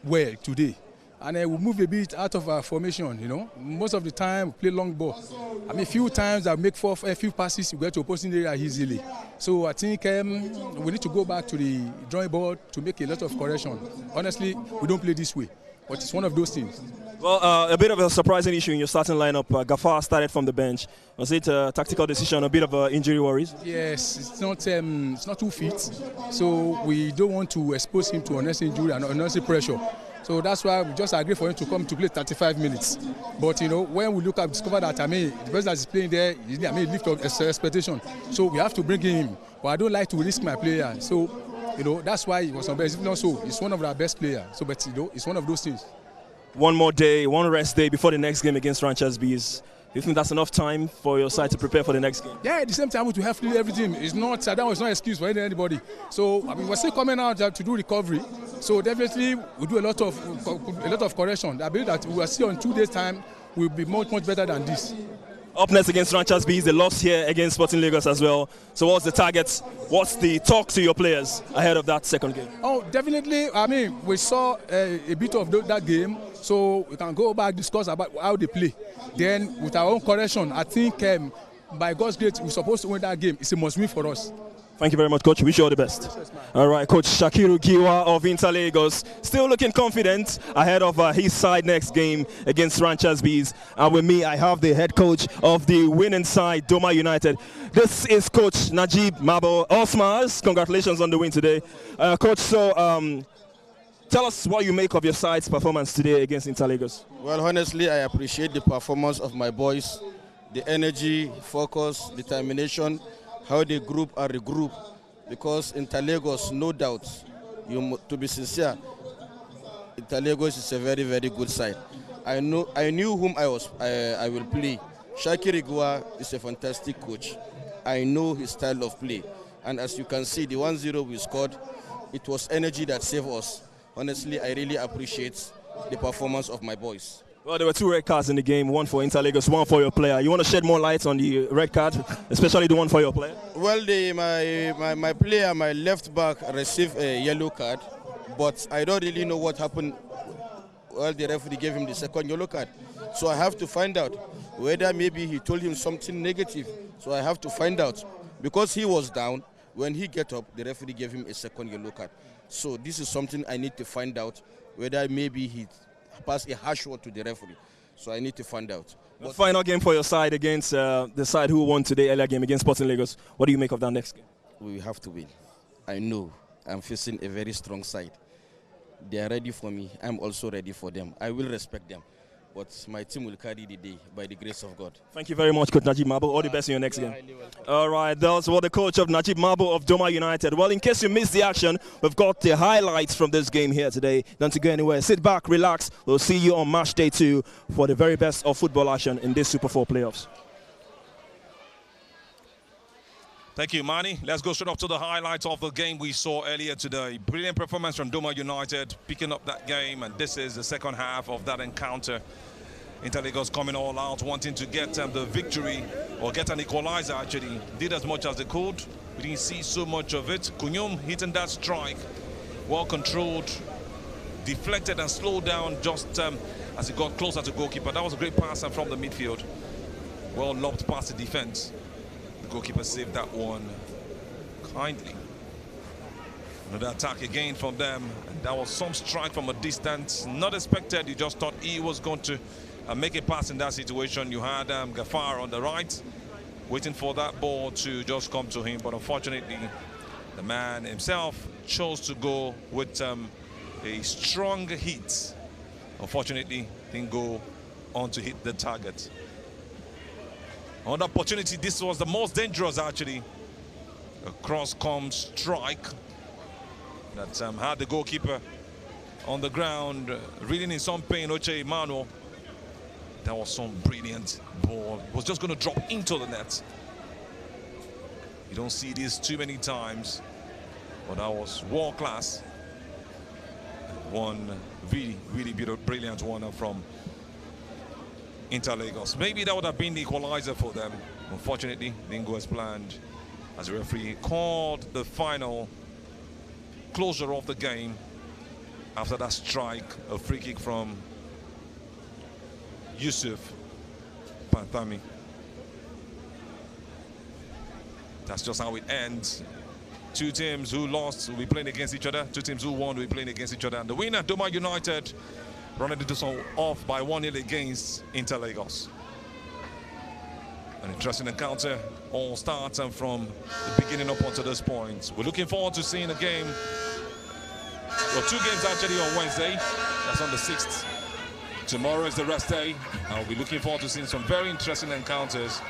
well today. And we move a bit out of our formation, you know. Most of the time, we play long ball. I mean, few times I make a few passes, we get to opposing area easily. So I think we need to go back to the drawing board to make a lot of correction. Honestly, we don't play this way. but it's one of those things. Well, a bit of a surprising issue in your starting lineup. Gafar started from the bench. Was it a tactical decision, a bit of injury worries? Yes, it's not too fit, so we don't want to expose him to unnecessary injury and unnecessary pressure. So that's why we just agreed for him to come to play 35 minutes. But when we discover that the person that is playing there, lift up expectation. So we have to bring him. But I don't like to risk my player. So that's why he was on bench. If not so, he's one of our best players. So, but it's one of those things. One more day, one rest day before the next game against Ranchers Bees. Do you think that's enough time for your side to prepare for the next game? Yeah, at the same time we have to do everything. It's not that was no excuse for anybody. So we're still coming out to do recovery. So definitely we do a lot of correction. I believe that we will see on 2 days' time will be much better than this. Up next against Ranchers Bees, they lost here against Sporting Lagos as well. So what's the target? What's the talk to your players ahead of that second game? Oh, definitely. We saw a bit of that game, so we can go back, discuss about how they play. Then with our own correction, I think by God's grace, we're supposed to win that game. It's a must-win for us. Thank you very much, Coach. Wish you all the best. All right, Coach Shakiru Giwa of Inter Lagos, still looking confident ahead of his side next game against Ranchers Bees. And with me, I have the head coach of the winning side, Doma United. This is Coach Najib Mabo. All smiles. Congratulations on the win today. Coach, so tell us what you make of your side's performance today against Inter Lagos. Well, honestly, I appreciate the performance of my boys, the energy, focus, determination, how they group and regroup, because Inter Lagos, no doubt, to be sincere, Inter Lagos is a very, very good side. I knew whom I will play. Shakir Igua is a fantastic coach. I know his style of play. And as you can see, the 1-0 we scored, it was energy that saved us. Honestly, I really appreciate the performance of my boys. Well, there were 2 red cards in the game, one for Inter Lagos, one for your player. You want to shed more light on the red card, especially the one for your player? Well, my player, my left back, received a yellow card, but I don't really know what happened. Well, the referee gave him the second yellow card. So I have to find out whether maybe he told him something negative. So I have to find out. Because he was down, when he get up, the referee gave him a second yellow card. So this is something I need to find out, whether maybe he passed a harsh word to the referee. So I need to find out. The final game for your side against the side who won today, earlier game against Sporting Lagos. What do you make of that next game? We have to win. I know I'm facing a very strong side. They are ready for me. I'm also ready for them. I will respect them. But my team will carry the day by the grace of God. Thank you very much, Coach Najib Mabo. All the best in your next game. All right, that was what the coach of Najib Mabo of Doma United. Well, in case you missed the action, we've got the highlights from this game here today. Don't go anywhere. Sit back, relax. We'll see you on match day 2 for the very best of football action in this Super 4 playoffs. Thank you, Manny. Let's go straight up to the highlights of the game we saw earlier today. Brilliant performance from Doma United, picking up that game, and this is the second half of that encounter. Inter Lagos coming all out, wanting to get the victory, or get an equalizer actually. Did as much as they could. We didn't see so much of it. Kunyum hitting that strike, well controlled, deflected and slowed down just as he got closer to goalkeeper. That was a great pass from the midfield. Well lobbed past the defense. The goalkeeper saved that one kindly. Another attack again from them. And that was some strike from a distance. Not expected. You just thought he was going to make a pass in that situation. You had Gafar on the right, waiting for that ball to just come to him. But unfortunately, the man himself chose to go with a strong hit. Unfortunately, didn't go on to hit the target. On the opportunity, this was the most dangerous actually. A cross-come strike that had the goalkeeper on the ground, reeling in some pain. Oche Emmanuel. That was some brilliant ball. Was just going to drop into the net. You don't see this too many times, but that was world class. One really, really beautiful, brilliant one from Inter Lagos. Maybe that would have been the equalizer for them. Unfortunately, didn't go as planned, as the referee called the final closure of the game after that strike, a free kick from Yusuf Panthami. That's just how it ends. 2 teams who lost will be playing against each other. 2 teams who won will be playing against each other. And the winner, Doma United, running into some off by 1-0 against Inter Lagos. An interesting encounter all starts and from the beginning up until this point. We're looking forward to seeing a game. Well, 2 games actually on Wednesday. That's on the 6th. Tomorrow is the rest day. I'll be looking forward to seeing some very interesting encounters.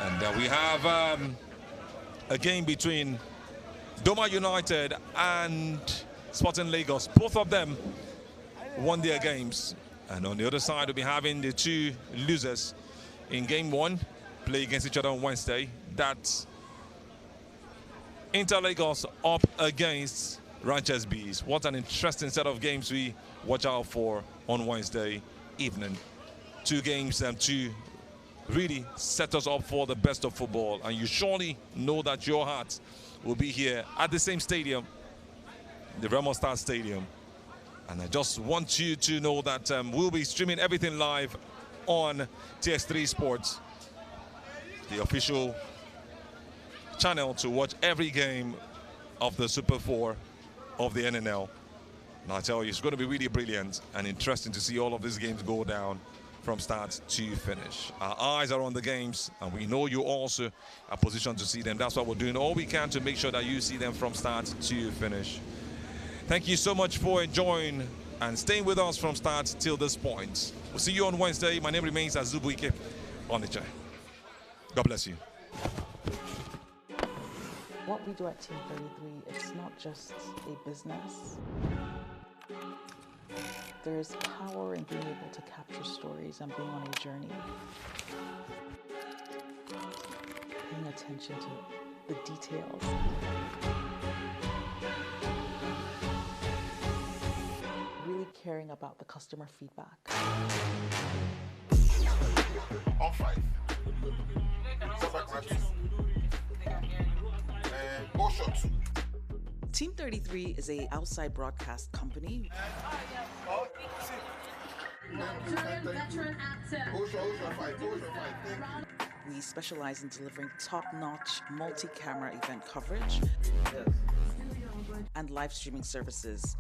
And we have a game between Doma United and Sporting Lagos. Both of them won their games. And on the other side, we'll be having the 2 losers in game 1, play against each other on Wednesday. That's Inter Lagos up against Ranches Bees. What an interesting set of games we watch out for on Wednesday evening. 2 games and 2 really set us up for the best of football. And you surely know that your heart will be here at the same stadium, the Remo Star Stadium. And I just want you to know that we'll be streaming everything live on TX3 Sports, the official channel to watch every game of the Super 4 of the NNL. And I tell you, it's going to be really brilliant and interesting to see all of these games go down from start to finish. Our eyes are on the games, and we know you also are positioned to see them. That's why we're doing all we can to make sure that you see them from start to finish. Thank you so much for enjoying and staying with us from start till this point. We'll see you on Wednesday. My name remains Azubuike Onicha. God bless you. What we do at Team 33, it's not just a business. There's power in being able to capture stories and being on a journey. Paying attention to the details. Really caring about the customer feedback. On 5. Setback right 2. Goal shot 2. Team 33 is a outside broadcast company. Veteran actor. Goal shot 5. Goal shot 5. We specialize in delivering top-notch multi-camera event coverage and live streaming services